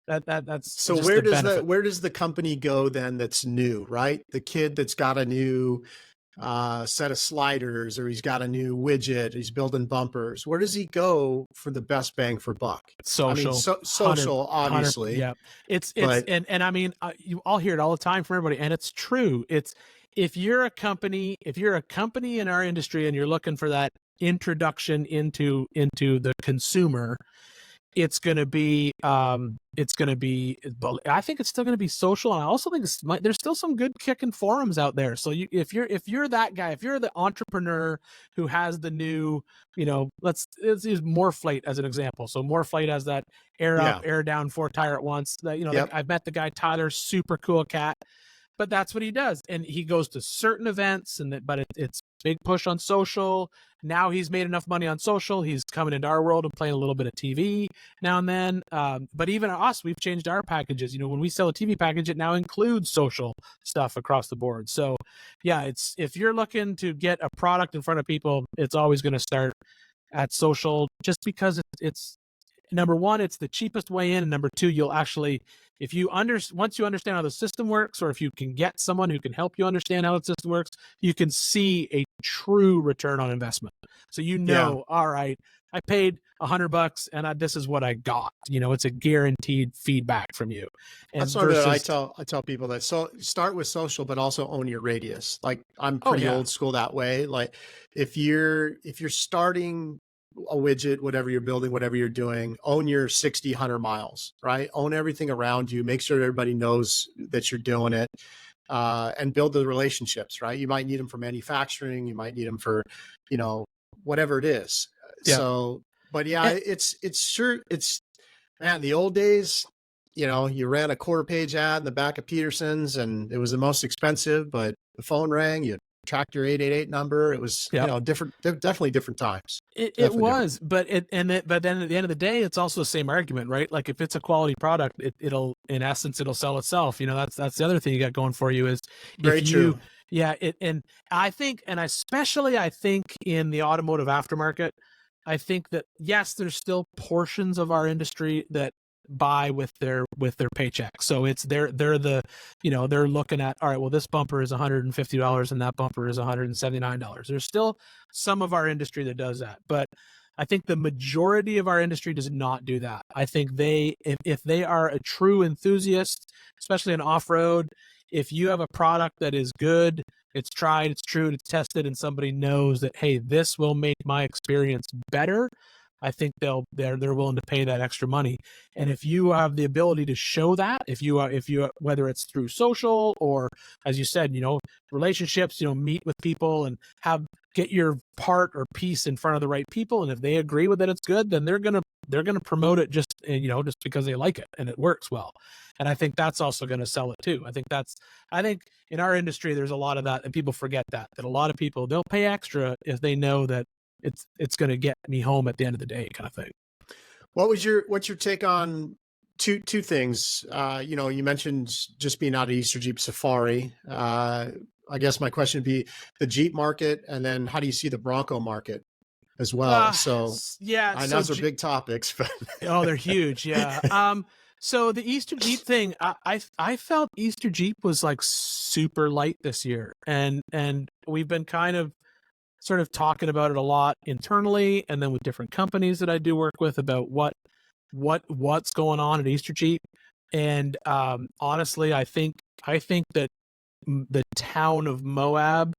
that's so where does the company go then that's new, right? The kid that's got a new set of sliders, or he's got a new widget, he's building bumpers. Where does he go for the best bang for buck? Social, I mean, social, obviously. Yeah, it's and I mean, you all hear it all the time from everybody, and it's true. It's if you're a company in our industry and you're looking for that introduction into the consumer, it's going to be I think it's still going to be social, and I also think there's still some good kicking forums out there. So if you're that guy, if you're the entrepreneur who has the new, let's use Moreflate as an example. So Moreflate has that air up, air down, 4 tire at once. I've met the guy Tyler, super cool cat. But that's what he does, and he goes to certain events, but it's big push on social. Now he's made enough money on social. He's coming into our world and playing a little bit of TV now and then. But even us, we've changed our packages. When we sell a TV package, it now includes social stuff across the board. So, yeah, if you're looking to get a product in front of people, it's always going to start at social, just because it's number one, it's the cheapest way in, and number two, you'll actually, once you understand how the system works, or if you can get someone who can help you understand how the system works, you can see a true return on investment. So all right, I paid $100 and this is what I got. It's a guaranteed feedback from you. And that's what I tell people that. So start with social, but also own your radius. Like I'm pretty old school that way. Like if you're starting a widget, whatever you're building, whatever you're doing, own your 60, 100 miles, right? Own everything around you. Make sure everybody knows that you're doing it, and build the relationships, right? You might need them for manufacturing. You might need them for, whatever it is. Yeah. So, but yeah, it's man, the old days, you ran a quarter-page ad in the back of Peterson's and it was the most expensive, but the phone rang, you tracked your 888 number. It was, different, definitely different times. It was, but then at the end of the day, it's also the same argument, right? Like if it's a quality product, it'll sell itself. That's the other thing you got going for you is very true. Yeah. And I think in the automotive aftermarket, I think that yes, there's still portions of our industry that buy with their paycheck. So it's they're looking at, all right, well, this bumper is $150 and that bumper is $179. There's still some of our industry that does that, but I think the majority of our industry does not do that. I think if they are a true enthusiast, especially in off-road, if you have a product that is good, it's tried, it's true, it's tested, and somebody knows that, hey, this will make my experience better, I think they're willing to pay that extra money. And if you have the ability to show that, if you whether it's through social or, as you said, relationships, meet with people and get your part or piece in front of the right people, and if they agree with it, it's good, then they're gonna promote it just because they like it and it works well. And I think that's also going to sell it too. I think in our industry there's a lot of that, and people forget that a lot of people, they'll pay extra if they know that it's going to get me home at the end of the day, kind of thing. What's your take on two things? You mentioned just being out at Easter Jeep Safari. I guess my question would be the Jeep market, and then how do you see the Bronco market as well? I know those are big topics, but they're huge. Yeah. So the Easter Jeep thing, I felt Easter Jeep was like super light this year, and we've been kind of sort of talking about it a lot internally, and then with different companies that I do work with about what's going on at Easter Jeep. And honestly, I think that the town of Moab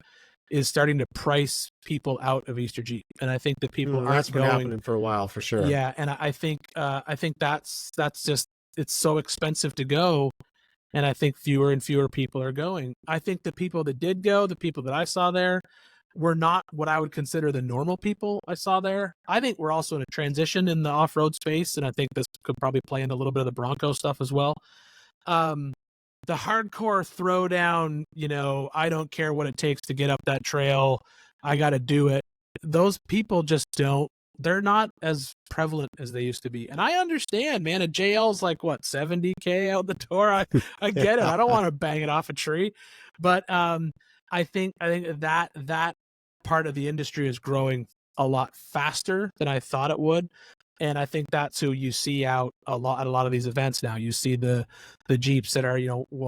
is starting to price people out of Easter Jeep, and I think that people that's been happening for a while, for sure. Yeah, and I think that's just, it's so expensive to go, and I think fewer and fewer people are going. I think the people that did go, the people that I saw there, were not what I would consider the normal people I saw there. I think we're also in a transition in the off-road space, and I think this could probably play into a little bit of the Bronco stuff as well. the hardcore throwdown, I don't care what it takes to get up that trail. I got to do it. Those people just don't, they're not as prevalent as they used to be. And I understand, man, a JL's like what, 70K out the door. I get it. I don't want to bang it off a tree, but I think that part of the industry is growing a lot faster than I thought it would. And I think that's who you see out a lot at a lot of these events now. You see the Jeeps that are,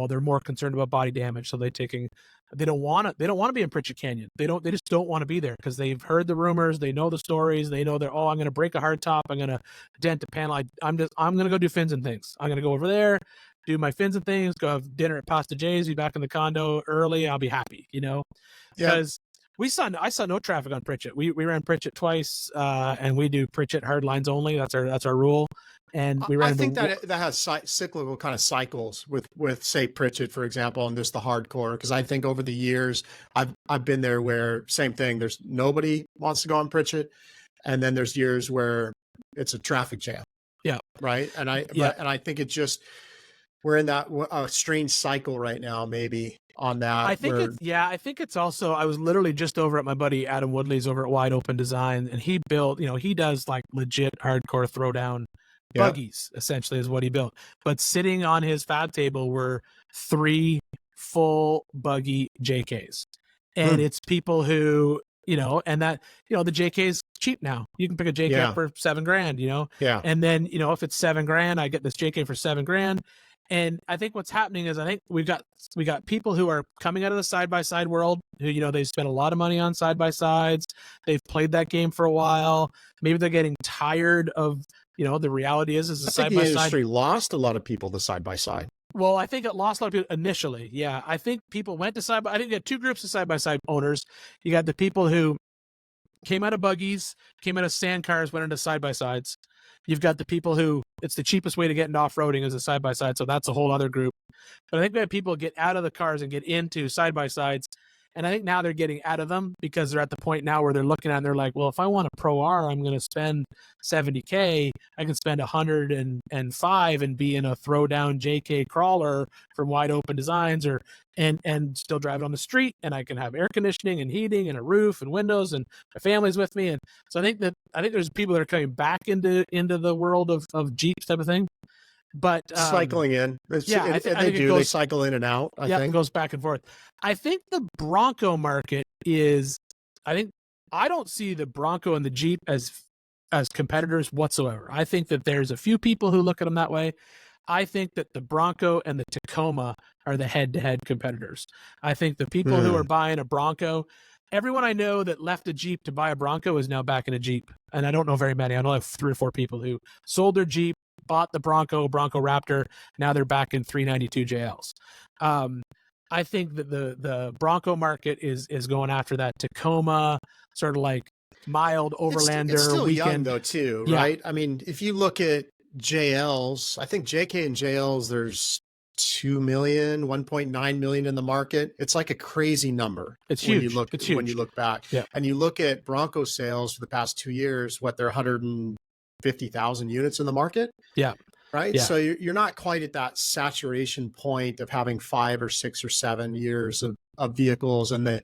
they're more concerned about body damage, so they don't want to be in Pritchett Canyon. They just don't want to be there because they've heard the rumors, they know the stories, they know they're, I'm going to break a hardtop, I'm going to dent a panel. I'm going to go do fins and things. I'm going to go over there, do my fins and things, go have dinner at Pasta J's, be back in the condo early. I'll be happy, because I saw no traffic on Pritchett. We ran Pritchett twice, and we do Pritchett hard lines only. That's our rule. And we ran. I think that has cyclical kind of cycles with say Pritchett, for example, and there's the hardcore. Because I think over the years I've been there where same thing. There's nobody wants to go on Pritchett, and then there's years where it's a traffic jam. Yeah. Right. And I think it just, we're in that strange cycle right now, maybe. On that, I think it's also, I was literally just over at my buddy Adam Woodley's over at Wide Open Design, and he built, he does like legit hardcore throwdown buggies, essentially is what he built. But sitting on his fab table were 3 full buggy JKs, and it's people who, and that, the JK is cheap now. You can pick a JK up for $7,000, and then if it's $7,000, I get this JK for $7,000. And I think what's happening is, I think we got people who are coming out of the side-by-side world who, they spent a lot of money on side-by-sides. They've played that game for a while. Maybe they're getting tired of, the reality is a side-by-side. The industry lost a lot of people to side-by-side. Well, I think it lost a lot of people initially. Yeah. I think people went to I think you had 2 groups of side-by-side owners. You got the people who came out of buggies, came out of sand cars, went into side-by-sides. You've got the people who it's the cheapest way to get into off-roading is a side-by-side. So that's a whole other group. But I think we have people get out of the cars and get into side-by-sides. And I think now they're getting out of them because they're at the point now where they're looking at it and they're like, well, if I want a Pro R, I'm going to spend $70K. I can spend $105 and be in a throwdown JK crawler from Wide Open Designs and still drive it on the street. And I can have air conditioning and heating and a roof and windows and my family's with me. And so I think there's people that are coming back into the world of Jeeps type of thing. But cycling in, they cycle in and out. I think it goes back and forth. I think the Bronco market is, I don't see the Bronco and the Jeep as competitors whatsoever. I think that there's a few people who look at them that way. I think that the Bronco and the Tacoma are the head-to-head competitors. I think the people who are buying a Bronco, everyone I know that left a Jeep to buy a Bronco is now back in a Jeep, and I don't know very many. I only have 3 or 4 people who sold their Jeep, bought the Bronco Raptor. Now they're back in 392 JLs. I think that the Bronco market is going after that Tacoma sort of like mild overlander. It's still weekend. Young though too, right? I mean, if you look at JLs, I think JK and JLs, there's 2 million, 1.9 million in the market. It's like a crazy number. It's huge. When you look back, and you look at Bronco sales for the past 2 years, they're 150,000 units in the market. Yeah. Right. Yeah. So you're not quite at that saturation point of having 5 or 6 or 7 years of vehicles and the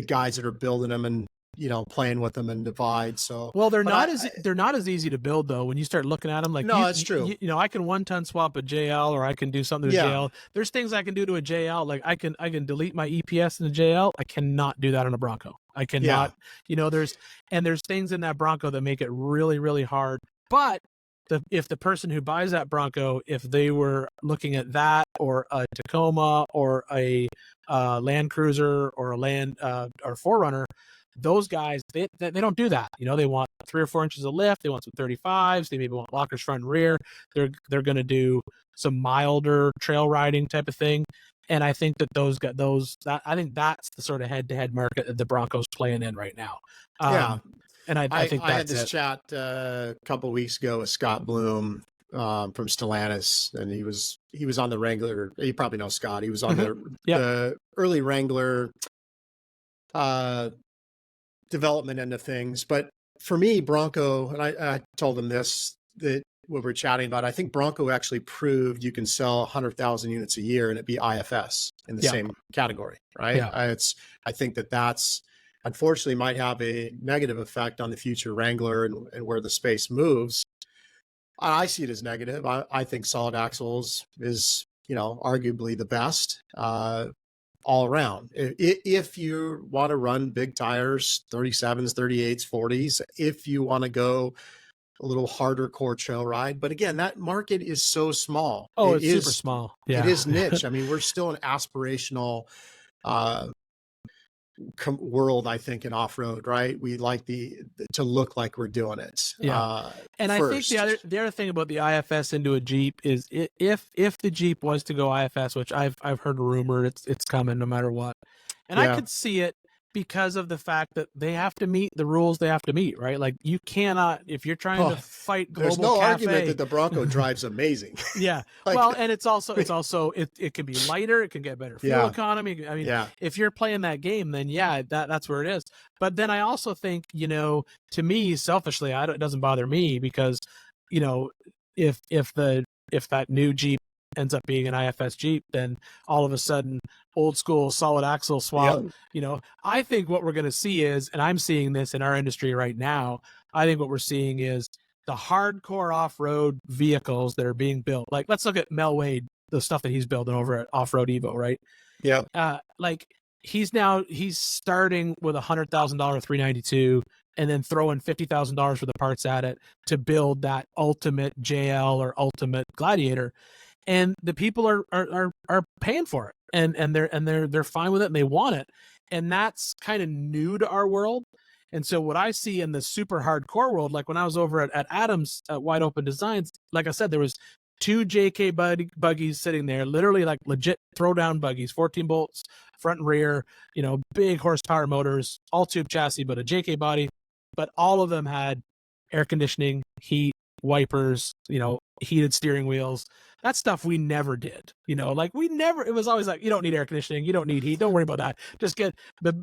guys that are building them and, playing with them and divide. So, well, they're not as easy to build though. When you start looking at them, like, no, that's true. I can 1-ton swap a JL, or I can do something to a JL. There's things I can do to a JL. Like I can delete my EPS in a JL. I cannot do that on a Bronco. I cannot, there's things in that Bronco that make it really, really hard. But if the person who buys that Bronco, if they were looking at that or a Tacoma or a Land Cruiser or a or 4Runner, those guys, they don't do that. They want 3 or 4 inches of lift. They want some 35s. They maybe want lockers front and rear. They're going to do some milder trail riding type of thing. And I think that I think that's the sort of head-to-head market that the Broncos playing in right now. And I think I had this chat a couple of weeks ago with Scott Bloom from Stellantis, and he was on the Wrangler. You probably know Scott. He was on the early Wrangler development end of things. But for me, Bronco, and I told him this, that we're chatting about, I think Bronco actually proved you can sell 100,000 units a year and it be IFS in the same category, right? Yeah. I think that's unfortunately might have a negative effect on the future Wrangler and where the space moves. I see it as negative. I think solid axles is, arguably the best all around. If you want to run big tires, 37s, 38s, 40s, if you want to go a little harder core trail ride. But again, that market is so small. Oh, it's super small. Yeah. It is niche. I mean, we're still an aspirational world, I think, in off-road, right? We like to look like we're doing it. Yeah. And first. I think the other thing about the IFS into a Jeep is if the Jeep was to go IFS, which I've heard a rumor it's coming no matter what. And I could see it because of the fact that they have to meet the rules they have to meet, right? Like you cannot, if you're trying to fight global there's no cafe, argument that the Bronco drives amazing. Yeah. Well, and it can be lighter. It can get better fuel economy. I mean, if you're playing that game, then that's where it is. But then I also think, to me, selfishly, it doesn't bother me because, if that new Jeep ends up being an IFS Jeep, then all of a sudden old school solid axle swap, I think what we're going to see is, and I'm seeing this in our industry right now, I think what we're seeing is the hardcore off-road vehicles that are being built. Like, let's look at Mel Wade, the stuff that he's building over at Off-Road Evo, right? Yeah. Like he's starting with $100,000 392 and then throwing $50,000 for the parts at it to build that ultimate JL or ultimate Gladiator. And the people are paying for it, and they're fine with it, and they want it, and that's kind of new to our world. And so what I see in the super hardcore world, like when I was over at Adams at Wide Open Designs, like I said, there was 2 JK buggies sitting there, literally like legit throwdown buggies, 14 bolts, front and rear, big horsepower motors, all tube chassis, but a JK body, but all of them had air conditioning, heat, wipers, heated steering wheels. That stuff we never did, it was always like, you don't need air conditioning, you don't need heat, don't worry about that. Just get the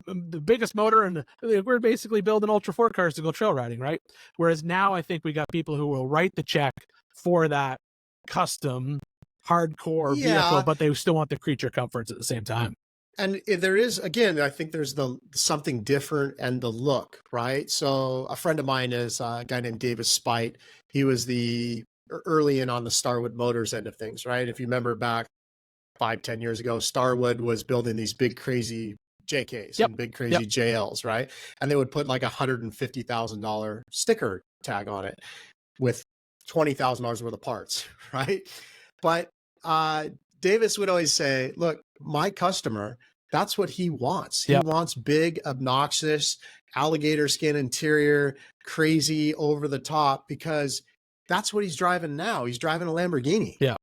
biggest motor, and we're basically building Ultra 4 cars to go trail riding, right? Whereas now I think we got people who will write the check for that custom hardcore vehicle, but they still want the creature comforts at the same time. And there is, again, I think there's something different and the look, right? So a friend of mine is a guy named Davis Spite. He was the early in on the Starwood Motors end of things, right? If you remember back 5-10 years ago, Starwood was building these big crazy JKs and big crazy JLs, right? And they would put like $150,000 sticker tag on it with $20,000 worth of parts, right? But Davis would always say, look, my customer, that's what he wants. He wants big, obnoxious, alligator skin interior, crazy, over the top, because that's what he's driving now. He's driving a Lamborghini. Yeah.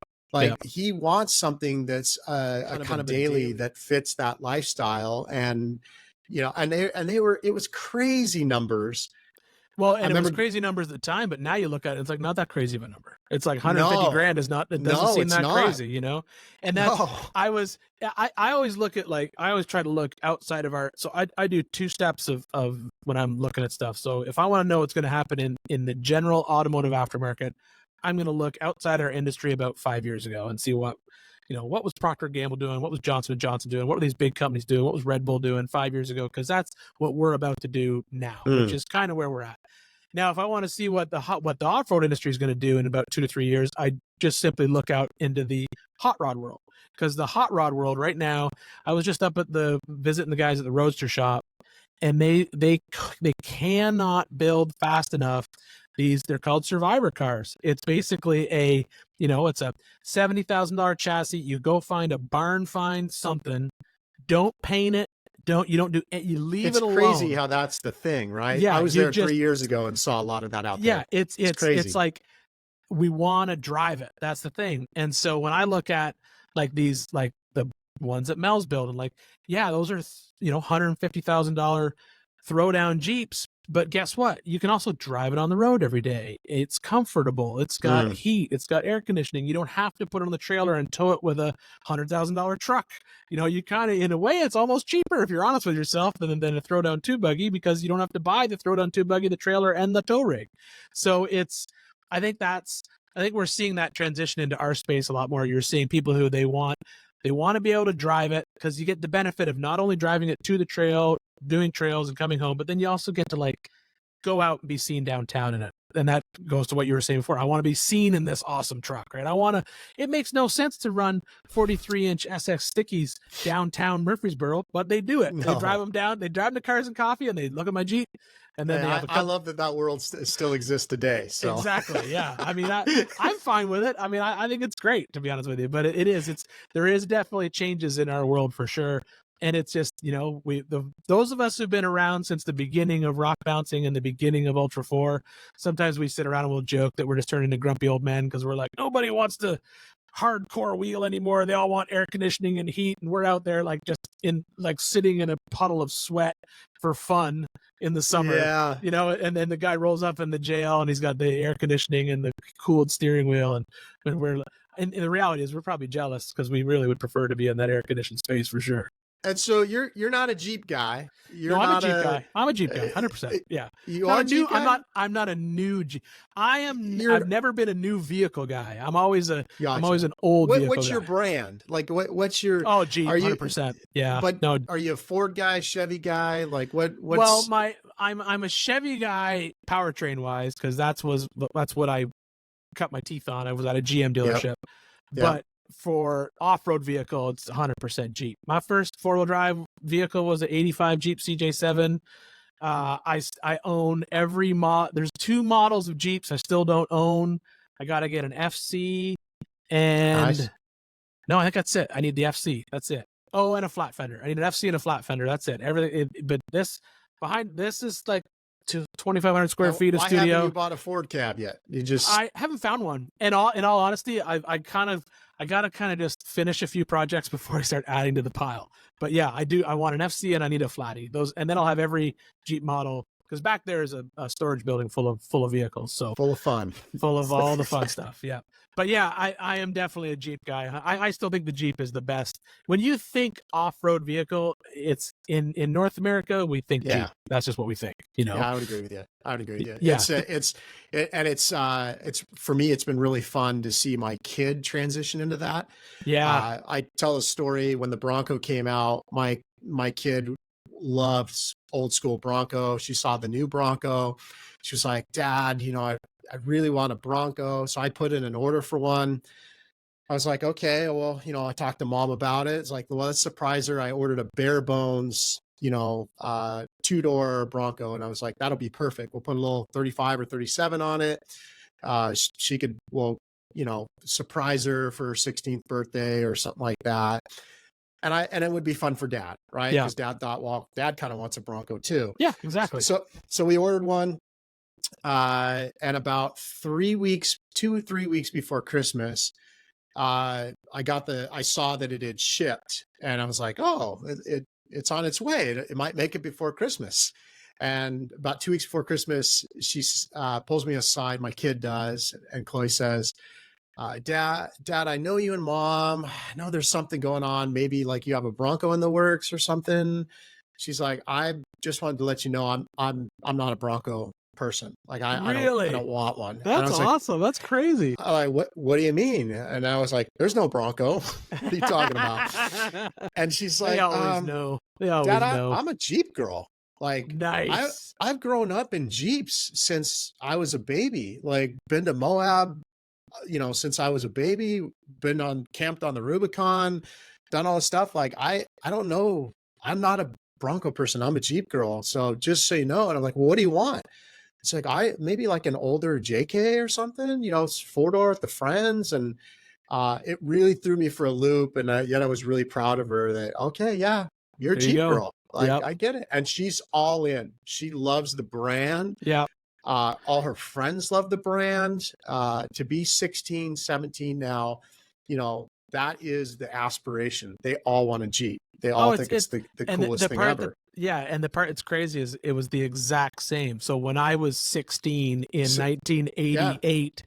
He wants something that's a kind of daily that fits that lifestyle. And, it was crazy numbers. Well, and it was crazy numbers at the time, but now you look at it, it's like not that crazy of a number. It's like 150 grand is not, it doesn't seem that crazy, And that's, I always look at, like, I always try to look outside of so I do 2 steps of when I'm looking at stuff. So if I want to know what's going to happen in the general automotive aftermarket, I'm going to look outside our industry about 5 years ago and see what was Procter & Gamble doing? What was Johnson & Johnson doing? What were these big companies doing? What was Red Bull doing 5 years ago? Because that's what we're about to do now, which is kind of where we're at. Now, if I want to see what the off-road industry is going to do in about 2 to 3 years, I just simply look out into the hot rod world. Because the hot rod world right now, I was just up at visiting the guys at the Roadster shop, and they cannot build fast enough. They're called survivor cars. It's basically it's a $70,000 chassis. You go find a barn find something, don't paint it. You leave it alone. It's crazy how that's the thing, right? Yeah, I was there 3 years ago and saw a lot of that out there. Yeah, it's crazy. It's like we want to drive it. That's the thing. And so when I look at like these, like the ones that Mel's building, like, those are $150,000 throwdown Jeeps. But guess what? You can also drive it on the road every day. It's comfortable. It's got heat. It's got air conditioning. You don't have to put it on the trailer and tow it with a $100,000 truck. You kind of, in a way, it's almost cheaper, if you're honest with yourself, than a throwdown 2 buggy, because you don't have to buy the throwdown 2 buggy, the trailer, and the tow rig. So I think that's I think we're seeing that transition into our space a lot more. You're seeing people who they want to be able to drive it, because you get the benefit of not only driving it to the trail, doing trails and coming home, but then you also get to like go out and be seen downtown in it. And that goes to what you were saying before. I want to be seen in this awesome truck, right? It makes no sense to run 43-inch SX stickies downtown Murfreesboro, but they do it. No. They drive them down, they drive them to Cars and Coffee, and they look at my Jeep. And then I love that world still exists today. So exactly, yeah. I mean, I'm fine with it. I mean, I think it's great, to be honest with you. But there is definitely changes in our world for sure. And it's just, those of us who've been around since the beginning of rock bouncing and the beginning of Ultra 4, sometimes we sit around and we'll joke that we're just turning into grumpy old men because we're like, nobody wants to hardcore wheel anymore. They all want air conditioning and heat, and we're out there like just sitting in a puddle of sweat for fun in the summer. Yeah. And then the guy rolls up in the JL and he's got the air conditioning and the cooled steering wheel, and the reality is we're probably jealous because we really would prefer to be in that air conditioned space for sure. And so you're not a Jeep guy. I'm a Jeep guy. I'm a Jeep guy, 100%. Yeah. You are a Jeep guy? I'm not a new Jeep. I've never been a new vehicle guy. I'm always an old vehicle What's guy. your brand? Like what's your Jeep, 100%. Yeah. But no, are you a Ford guy, Chevy guy? Like what's Well, I'm a Chevy guy powertrain wise, because that's what I cut my teeth on. I was at a GM dealership. Yep. But for off-road vehicle, it's 100% Jeep. My first four-wheel drive vehicle was an 85 Jeep CJ7. I own every there's 2 models of Jeeps I still don't own. I got to get an FC and Nice. No, I think that's it. I need the FC. That's it. Oh, and a flat fender. I need an FC and a flat fender. That's it. Everything. But this is like 2,500 square feet of studio. Why haven't you bought a Ford cab yet? I haven't found one. In all honesty, I gotta kind of just finish a few projects before I start adding to the pile. But yeah, I do. I want an FC and I need a flatty. And then I'll have every Jeep model, because back there is a storage building full of vehicles. So full of fun, full of all the fun stuff. Yeah. But yeah, I am definitely a Jeep guy. I still think the Jeep is the best. When you think off-road vehicle, it's in North America, we think Jeep. That's just what we think, Yeah, I would agree with you. Yeah. It's for me, it's been really fun to see my kid transition into that. Yeah. I tell a story when the Bronco came out, my kid loves old school Bronco. She saw the new Bronco. She was like, Dad, I really want a Bronco. So I put in an order for one. I was like, okay, well, I talked to Mom about it. It's like, well, let's surprise her. I ordered a bare bones, 2-door Bronco. And I was like, that'll be perfect. We'll put a little 35 or 37 on it. She could, surprise her for her 16th birthday or something like that. And it would be fun for Dad, right? Yeah. Because Dad thought, well, Dad kind of wants a Bronco too. Yeah, exactly. So we ordered one. And about 2 or 3 weeks before Christmas, I saw that it had shipped, and I was like, oh, it's on its way. It might make it before Christmas. And about 2 weeks before Christmas, she pulls me aside, my kid does, and Chloe says, Dad, I know you and Mom, I know there's something going on. Maybe like you have a Bronco in the works or something. She's like, I just wanted to let you know I'm not a Bronco person. Like I don't want one. That's awesome. That's crazy. I'm like, what do you mean? And I was like, there's no Bronco. What are you talking about? And she's like, they always know. Dad, I'm a Jeep girl. Like, nice. I've grown up in Jeeps since I was a baby. Like, been to Moab, since I was a baby. Been camped on the Rubicon, done all this stuff. Like, I don't know. I'm not a Bronco person. I'm a Jeep girl. So just so you know. And I'm like, well, what do you want? It's like, maybe like an older JK or something, 4-door at the Friends. And it really threw me for a loop. And yet I was really proud of her that, okay, yeah, you're a Jeep girl. Like, I get it. And she's all in. She loves the brand. Yeah. All her friends love the brand. To be 16, 17 now, that is the aspiration. They all want a Jeep. They all think it's the coolest thing ever. And the part that's crazy is it was the exact same. So when I was 16 in 1988,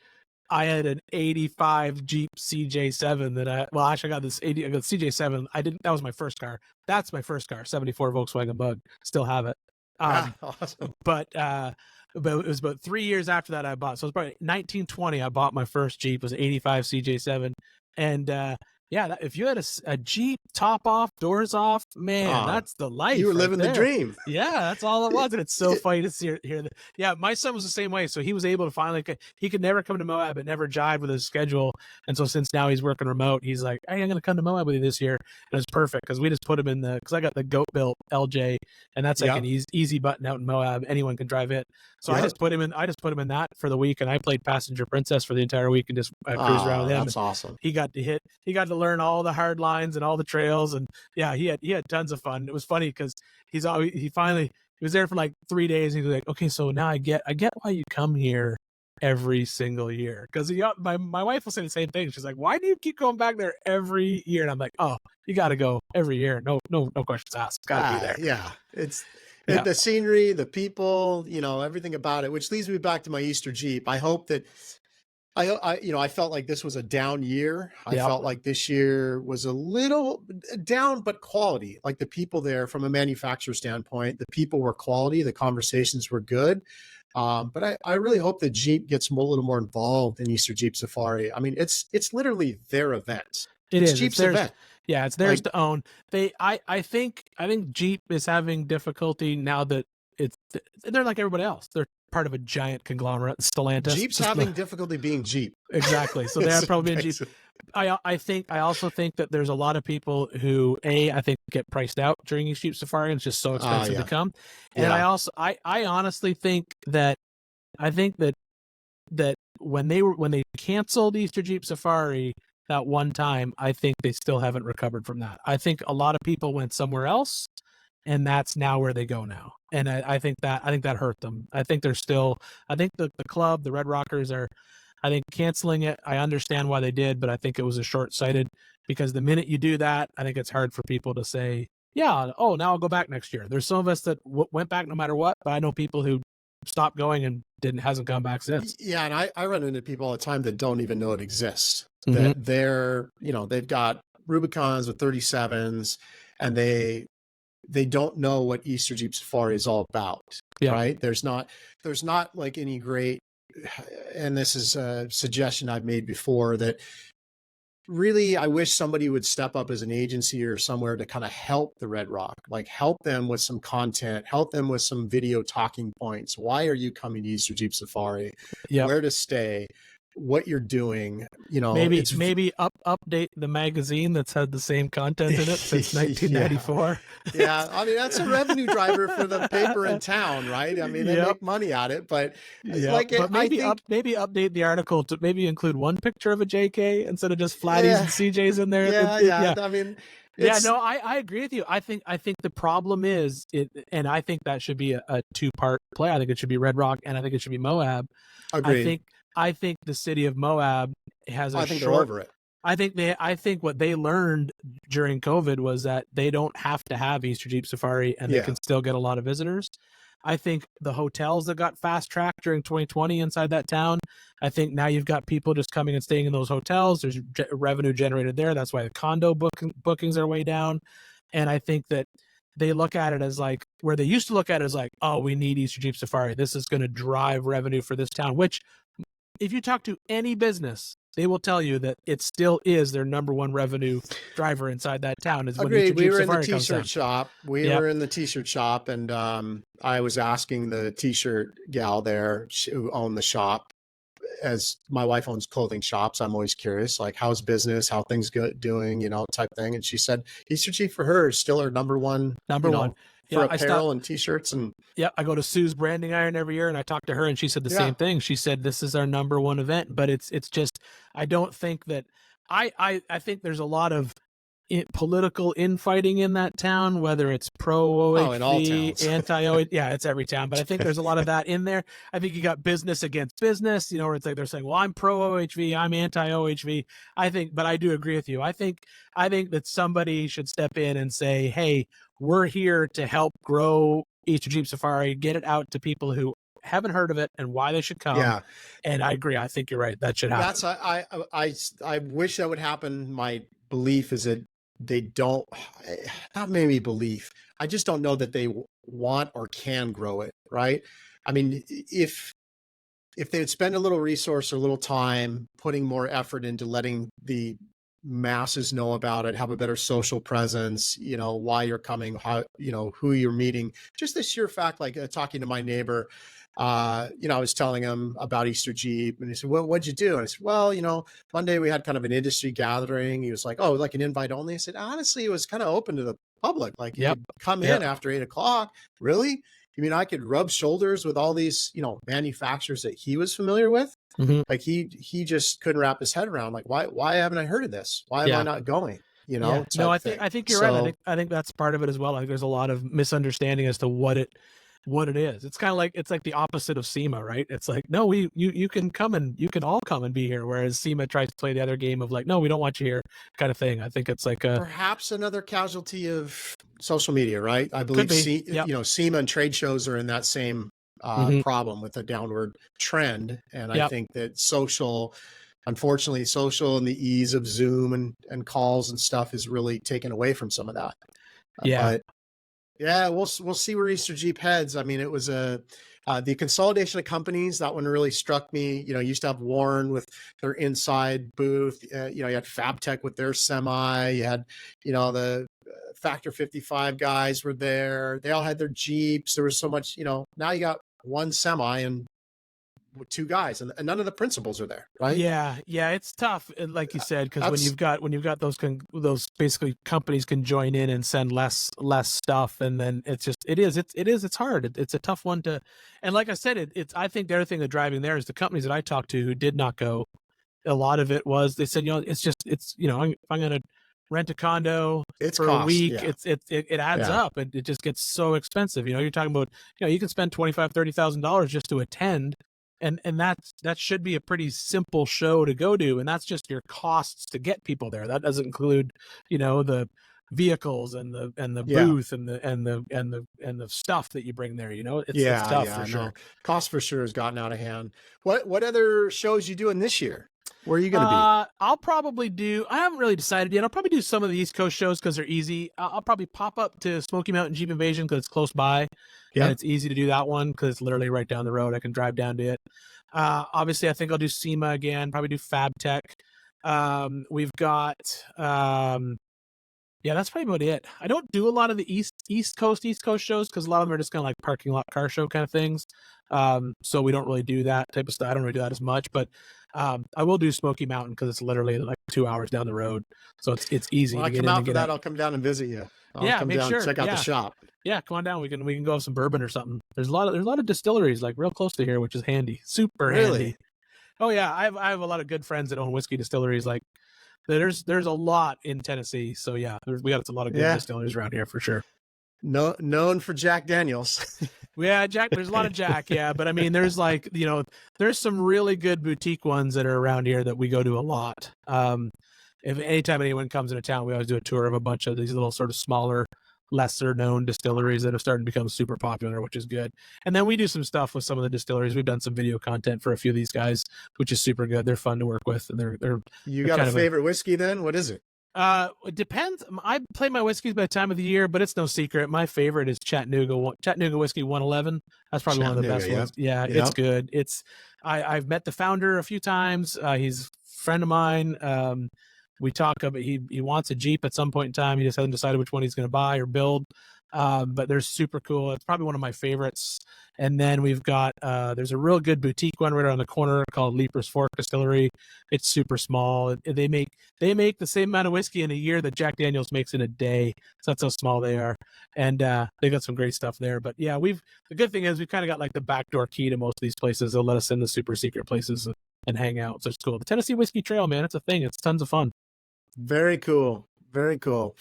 I had an 85 Jeep CJ7 that I got CJ7. That was my first car. That's my first car, 74 Volkswagen Bug. Still have it. Awesome. But it was about 3 years after that I bought. So it was probably 1920. I bought my first Jeep. It was an 85 CJ7, and yeah, if you had a Jeep, top off, doors off, man, that's the life. You were right living the there. dream. Yeah, that's all it was, and it's so funny to hear that. Yeah, my son was the same way. So he was able to finally. He could never come to Moab. It never jived with his schedule, and so since now he's working remote, he's like, "Hey, I'm going to come to Moab with you this year," and it's perfect because we just put him in because I got the goat built LJ, and that's like an easy button out in Moab. Anyone can drive it. So I just put him in that for the week, and I played passenger princess for the entire week and just cruised around with him. That's awesome. He got to learn all the hard lines and all the trails, and yeah, he had tons of fun. It was funny because he was there for like 3 days. And he was like, okay, so now I get why you come here every single year, because my wife will say the same thing. She's like, why do you keep going back there every year? And I'm like, oh, you got to go every year. No questions asked. Got to be there. Yeah, it's the scenery, the people, everything about it. Which leads me back to my Easter Jeep. I hope that I felt like this was a down year. I felt like this year was a little down, but quality. Like the people there, from a manufacturer standpoint, the people were quality. The conversations were good. But I really hope that Jeep gets a little more involved in Easter Jeep Safari. I mean, it's literally their event. It's Jeep's event. Yeah, it's theirs to own. I think Jeep is having difficulty now that they're like everybody else. They're part of a giant conglomerate, Stellantis. Jeep's having difficulty being Jeep. Exactly. So they're probably being Jeep. I also think that there's a lot of people who I think get priced out during East Jeep Safari, and it's just so expensive to come. And I honestly think that when they canceled Easter Jeep Safari that one time, I think they still haven't recovered from that. I think a lot of people went somewhere else, and that's now where they go now. And I think that hurt them. I think the club, the Red Rockers I think canceling it, I understand why they did, but I think it was a short-sighted, because the minute you do that, I think it's hard for people to say, yeah, oh, now I'll go back next year. There's some of us that went back no matter what, but I know people who stopped going and hasn't come back since. Yeah, and I run into people all the time that don't even know it exists. Mm-hmm. That they've got Rubicons with 37s, and they don't know what Easter Jeep Safari is all about. Yeah. Right? There's not like any great, and this is a suggestion I've made before, that really I wish somebody would step up as an agency or somewhere to kind of help the Red Rock, like help them with some content, help them with some video talking points. Why are you coming to Easter Jeep Safari? Yep. Where to stay? What you're doing, maybe update the magazine that's had the same content in it since 1994. Yeah, I mean, that's a revenue driver for the paper in town, right? I mean, they make money at it, but maybe update the article to maybe include one picture of a JK instead of just flatties and CJs in there. Yeah. I mean, I agree with you. I think the problem is and I think that should be a two-part play. I think it should be Red Rock, and I think it should be Moab. Agreed. I think the city of Moab has I think they're over it. I think what they learned during COVID was that they don't have to have Easter Jeep Safari, and they can still get a lot of visitors. I think the hotels that got fast-tracked during 2020 inside that town, I think now you've got people just coming and staying in those hotels. There's revenue generated there. That's why the condo bookings are way down. And I think that they look at it as like, where they used to look at it as like, oh, we need Easter Jeep Safari. This is going to drive revenue for this town, which if you talk to any business, they will tell you that it still is their number one revenue driver inside that town. Is when Agreed. We were in the t-shirt shop. We were in the t-shirt shop, and I was asking the t-shirt gal there who owned the shop, as my wife owns clothing shops. I'm always curious, like, how's business, how things doing, type thing. And she said Easter Jeep for her is still her number one. For apparel and t-shirts. And I go to Sue's Branding Iron every year, and I talk to her, and she said the same thing. She said, this is our number one event, but it's just, I don't think that, I think there's a lot of political infighting in that town, whether it's pro-OHV, anti-OHV. Yeah, it's every town, but I think there's a lot of that in there. I think you got business against business, where it's like they're saying, well, I'm pro-OHV, I'm anti-OHV. But I do agree with you. I think that somebody should step in and say, hey, we're here to help grow Easter Jeep Safari, get it out to people who haven't heard of it and why they should come. Yeah. And I agree. I think you're right. That should happen. I wish that would happen. My belief is that they don't, not maybe belief. I just don't know that they want or can grow it, right? I mean, if they would spend a little resource or a little time putting more effort into letting the masses know about it, have a better social presence, you know, why you're coming, how, you know, who you're meeting, just the sheer fact, like talking to my neighbor, you know, I was telling him about Easter Jeep and he said, well, what'd you do? And I said, well, you know, Monday we had kind of an industry gathering. He was like, oh, like an invite only. I said, honestly, it was kind of open to the public. Like you Yep. could come Yep. in after 8 o'clock. Really? You mean I could rub shoulders with all these, you know, manufacturers that he was familiar with? Mhm. Like he just couldn't wrap his head around, like, why haven't I heard of this? Why am I Yeah. not going? You Yeah. know, No, type I thing. think you're right. So I think that's part of it as well. I think there's a lot of misunderstanding as to what it is. It's kind of like, it's like the opposite of SEMA, right? It's like, no, you can come and you can all come and be here. Whereas SEMA tries to play the other game of like, no, we don't want you here kind of thing. I think it's like a, perhaps another casualty of social media, right? I could believe, be. Yep. you know, SEMA and trade shows are in that same Mhm. problem with a downward trend. And I Yep. think that unfortunately, social and the ease of Zoom and calls and stuff is really taken away from some of that. Yeah. But yeah, we'll see where Easter Jeep heads. I mean, it was the consolidation of companies. That one really struck me. You know, you used to have Warren with their inside booth. You know, you had FabTech with their semi. You had, you know, the Factor 55 guys were there. They all had their Jeeps. There was so much. You know, now you got one semi and two guys, and none of the principals are there, right? Yeah, it's tough, like you said, because when That's you've got those basically companies can join in and send less stuff, and then it's just it's hard. It's a tough one to, and like I said, it's I think the other thing that's driving there is the companies that I talked to who did not go. A lot of it was they said, you know, it's you know, if I'm going to rent a condo it's for cost. a week, Yeah. it adds Yeah. up, and it just gets so expensive. You know, you're talking about, you know, you can spend $25,000-$30,000 just to attend. And that should be a pretty simple show to go to, and that's just your costs to get people there. That doesn't include, you know, the vehicles and the Yeah. booth and the stuff that you bring there. You know, it's Yeah, tough yeah, for no. sure. Cost for sure has gotten out of hand. What other shows you doing this year? Where are you going to be? I'll probably do. I haven't really decided yet. I'll probably do some of the East Coast shows because they're easy. I'll probably pop up to Smoky Mountain Jeep Invasion because it's close by, Yeah. and it's easy to do that one because it's literally right down the road. I can drive down to it. Obviously, I think I'll do SEMA again. Probably do FabTech. We've got. Yeah, that's probably about it. I don't do a lot of the East Coast shows because a lot of them are just kind of like parking lot car show kind of things. So we don't really do that type of stuff. I don't really do that as much, but I will do Smoky Mountain because it's literally like 2 hours down the road, so it's easy When to I get come in out and for get that, out. I'll come down and visit you. I'll Yeah, come make down sure. and check out Yeah. the shop. Yeah, come on down. We can go have some bourbon or something. There's a lot of distilleries like real close to here, which is handy, super Really? handy. Oh yeah, I have a lot of good friends that own whiskey distilleries. Like there's a lot in Tennessee, so yeah, we got a lot of good Yeah. distilleries around here for sure. No, known for Jack Daniels. Yeah, Jack. There's a lot of Jack. Yeah, but I mean, there's like, you know, there's some really good boutique ones that are around here that we go to a lot. If anytime anyone comes into town, we always do a tour of a bunch of these little sort of smaller, lesser known distilleries that have started to become super popular, which is good. And then we do some stuff with some of the distilleries. We've done some video content for a few of these guys, which is super good. They're fun to work with, and they're You got a favorite whiskey then? What is it? It depends. I play my whiskeys by the time of the year, but it's no secret. My favorite is Chattanooga Whiskey 111. That's probably one of the best ones. Yeah, it's good. I've met the founder a few times. He's a friend of mine. We talk about he wants a Jeep at some point in time. He just hasn't decided which one he's going to buy or build. But they're super cool. It's probably one of my favorites. And then we've got there's a real good boutique one right on the corner called Leaper's Fork Distillery. It's super small. They make the same amount of whiskey in a year that Jack Daniels makes in a day. So that's how small they are. And they got some great stuff there. But yeah, the good thing is we've kind of got like the backdoor key to most of these places. They'll let us in the super secret places and hang out. So it's cool. The Tennessee Whiskey Trail, man, it's a thing. It's tons of fun. Very cool. Very cool.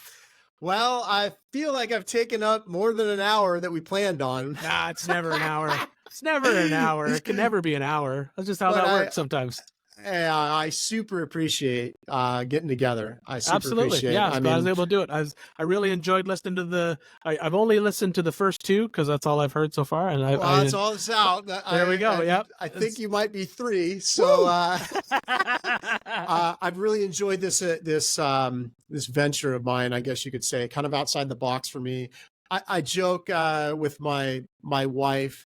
Well, I feel like I've taken up more than an hour that we planned on. Nah, it's never an hour. It's never an hour. It can never be an hour. That's just how that works sometimes. Yeah, I super appreciate getting together. I super Absolutely. appreciate. Yeah, I I was mean, able to do it. I really enjoyed listening to I've only listened to the first two because that's all I've heard so far. And well, that's all it's out. there we go. Yep. I think you might be three. So Woo! I've really enjoyed this venture of mine. I guess you could say, kind of outside the box for me. I joke with my wife.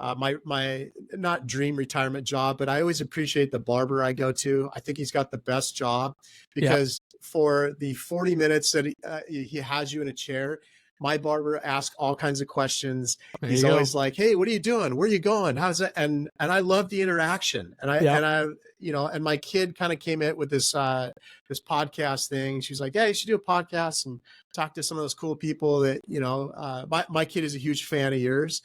My not dream retirement job, but I always appreciate the barber I go to. I think he's got the best job because for the 40 minutes that he has you in a chair, my barber asks all kinds of questions. There He's you go. always like, "Hey, what are you doing? Where are you going? How's that?" And I love the interaction. And I and my kid kind of came in with this podcast thing. She's like, "Yeah, you should do a podcast and talk to some of those cool people that my kid is a huge fan of yours."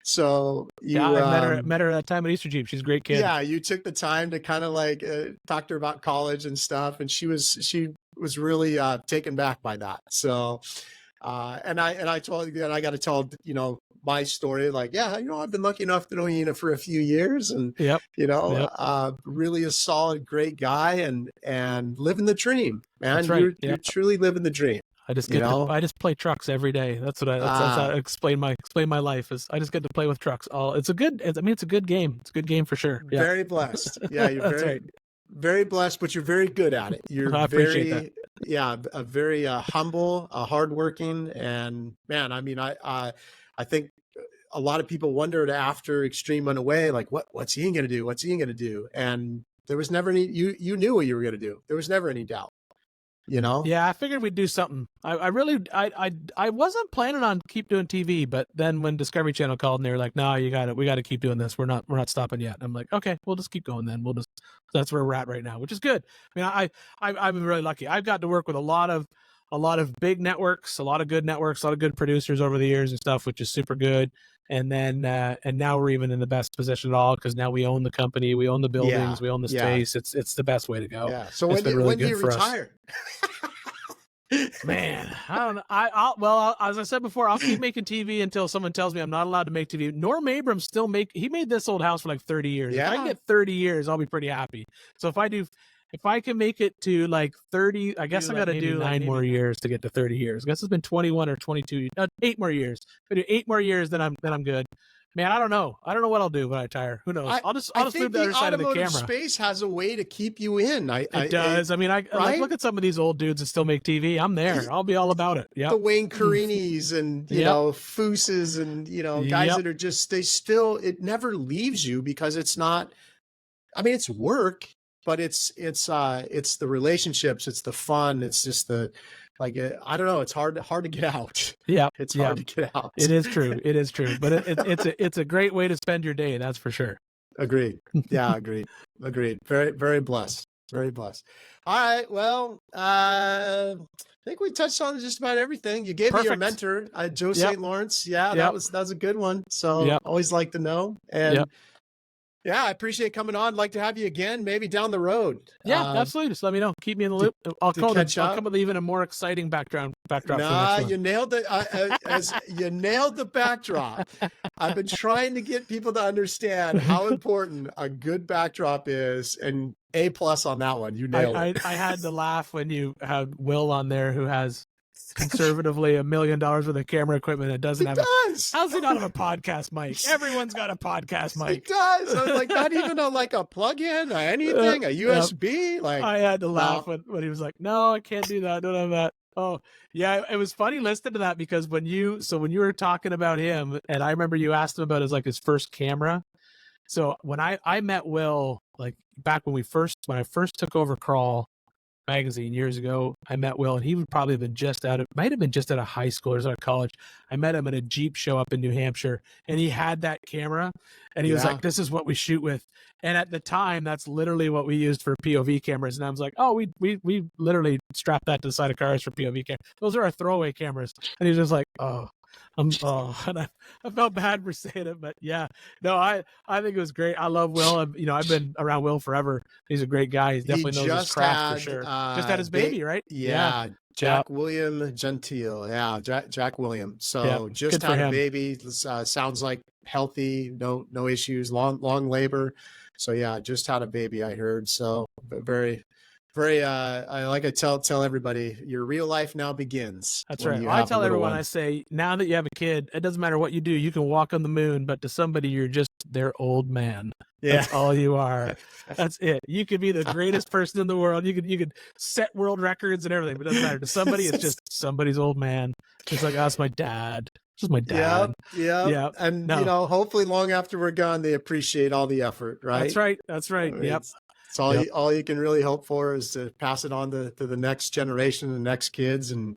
So I met her that time at Easter Jeep. She's a great kid. Yeah, you took the time to kind of like talk to her about college and stuff, and she was really taken back by that. So, and I told you that I got to tell my story. Like, yeah, I've been lucky enough to know you for a few years, and really a solid, great guy, and living the dream, man. That's right. You're truly living the dream. I just I just play trucks every day. That's how I explain my life is I just get to play with trucks. It's a good game. It's a good game for sure. Yeah. Very blessed. Yeah, you're very blessed, but you're very good at it. You're I appreciate that. Yeah, a very humble, hardworking, and man, I mean, I think a lot of people wondered after Extreme went away, like, what's Ian going to do? What's Ian going to do? And there was never any. You knew what you were going to do. There was never any doubt. Yeah, I figured we'd do something. I wasn't planning on keep doing TV, but then when Discovery Channel called and they were like, "No, we got to keep doing this. We're not stopping yet." I'm like, "Okay, we'll just keep going then. That's where we're at right now, which is good." I mean, I've been really lucky. I've got to work with a lot of big networks, a lot of good networks, a lot of good producers over the years and stuff, which is super good. And then and now we're even in the best position at all because now we own the company, we own the buildings, we own the space. It's the best way to go. Yeah. So when do you retire? Man, I don't know. As I said before, I'll keep making TV until someone tells me I'm not allowed to make TV. Norm Abrams he made this old house for like 30 years. Yeah. If I can get 30 years, I'll be pretty happy. So if I can make it to like 30, I guess I got to do 9 more years to get to 30 years. I guess it's been 21 or 22, 8 more years. If I do 8 more years, then I'm good. Man, I don't know. I don't know what I'll do when I retire. Who knows? I'll just move the other side of the camera. Space has a way to keep you in. It does. I mean, like, look at some of these old dudes that still make TV. I'm there. I'll be all about it. Yeah. The Wayne Carinis and Fooses and guys that are just it never leaves you because it's not. I mean, it's work, but it's the relationships, it's the fun, it's just I don't know, it's hard to get out. Yeah, it's hard to get out. It is true, but it's a great way to spend your day. That's for sure. Agreed. Yeah, agreed. Very, very blessed. Very blessed. All right. Well, I think we touched on just about everything. You gave me your mentor, Joe St. Lawrence. Yeah, that was a good one. So always like to know. And yeah, I appreciate coming on. I'd like to have you again, maybe down the road. Yeah, absolutely. Just let me know. Keep me in the loop. I'll come with even a more exciting backdrop. Nah, you nailed it. You nailed the backdrop. I've been trying to get people to understand how important a good backdrop is, and A+ on that one. You nailed it. I had to laugh when you had Will on there, who has conservatively $1 million worth of camera equipment that doesn't have how's he not have a podcast mic? Everyone's got a podcast mic. It does. I was like, not even a plug-in or anything, a USB. Like, I had to laugh when he was like, "No, I can't do that. I don't have that." Oh yeah, it was funny listening to that because when you were talking about him, and I remember you asked him about his first camera. So when I met Will, like back when I first took over Crawl magazine years ago, I met Will, and he would probably have been might have been just out of high school or out of college. I met him at a Jeep show up in New Hampshire, and he had that camera, and he was like, "This is what we shoot with." And at the time, that's literally what we used for POV cameras. And I was like, "Oh, we literally strapped that to the side of cars for POV cameras. Those are our throwaway cameras." And he was just like, "Oh." And I felt bad for saying it, but yeah, no, I think it was great. I love Will. I've been around Will forever. He's a great guy. He definitely knows his craft for sure. Just had his baby, right? Yeah. Jack William Gentile. Yeah. Jack William. So just had a baby. Sounds like healthy, no issues, long labor. So yeah, just had a baby, I heard. So very, very, I like I tell everybody, your real life now begins. That's when right. you Well, I have a tell little everyone, one. I say, now that you have a kid, it doesn't matter what you do. You can walk on the moon, but to somebody, you're just their old man. Yeah. That's all you are. That's it. You could be the greatest person in the world. You could set world records and everything, but it doesn't matter. To somebody, it's just somebody's old man. It's like, oh, that's my dad. Just my dad. Yeah. Yeah. And No. hopefully long after we're gone, they appreciate all the effort, right? That's right. That's right. I mean, Yep. It's all you can really hope for is to pass it on to the next generation, the next kids, and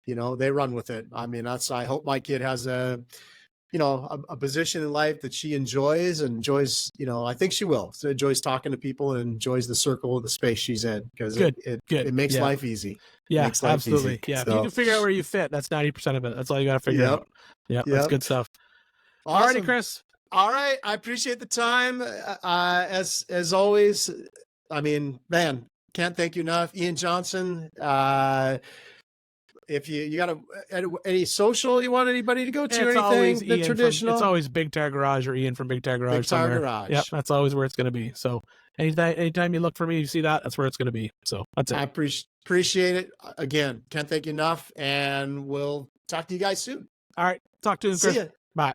they run with it. I mean, I hope my kid has a position in life that she enjoys, I think she will. So enjoys talking to people and enjoys the circle of the space she's in, because it makes life easy. Yeah, makes life absolutely. easy. Yeah, if So, you can figure out where you fit, that's 90% of it. That's all you got to figure out. Yeah, that's good stuff. Awesome. Alrighty, Chris. All right, I appreciate the time. As always, I mean, man, can't thank you enough, Ian Johnson. If you got any social you want anybody to go to, It's or always anything, the Ian traditional. It's always Big Tire Garage or Ian from Big Tire Garage. Big Tire somewhere. Garage. Yep, that's always where it's going to be. So anytime you look for me, you see that's where it's going to be. So that's it. I appreciate it. Again, can't thank you enough, and we'll talk to you guys soon. All right, talk to you, Chris. See ya. Bye.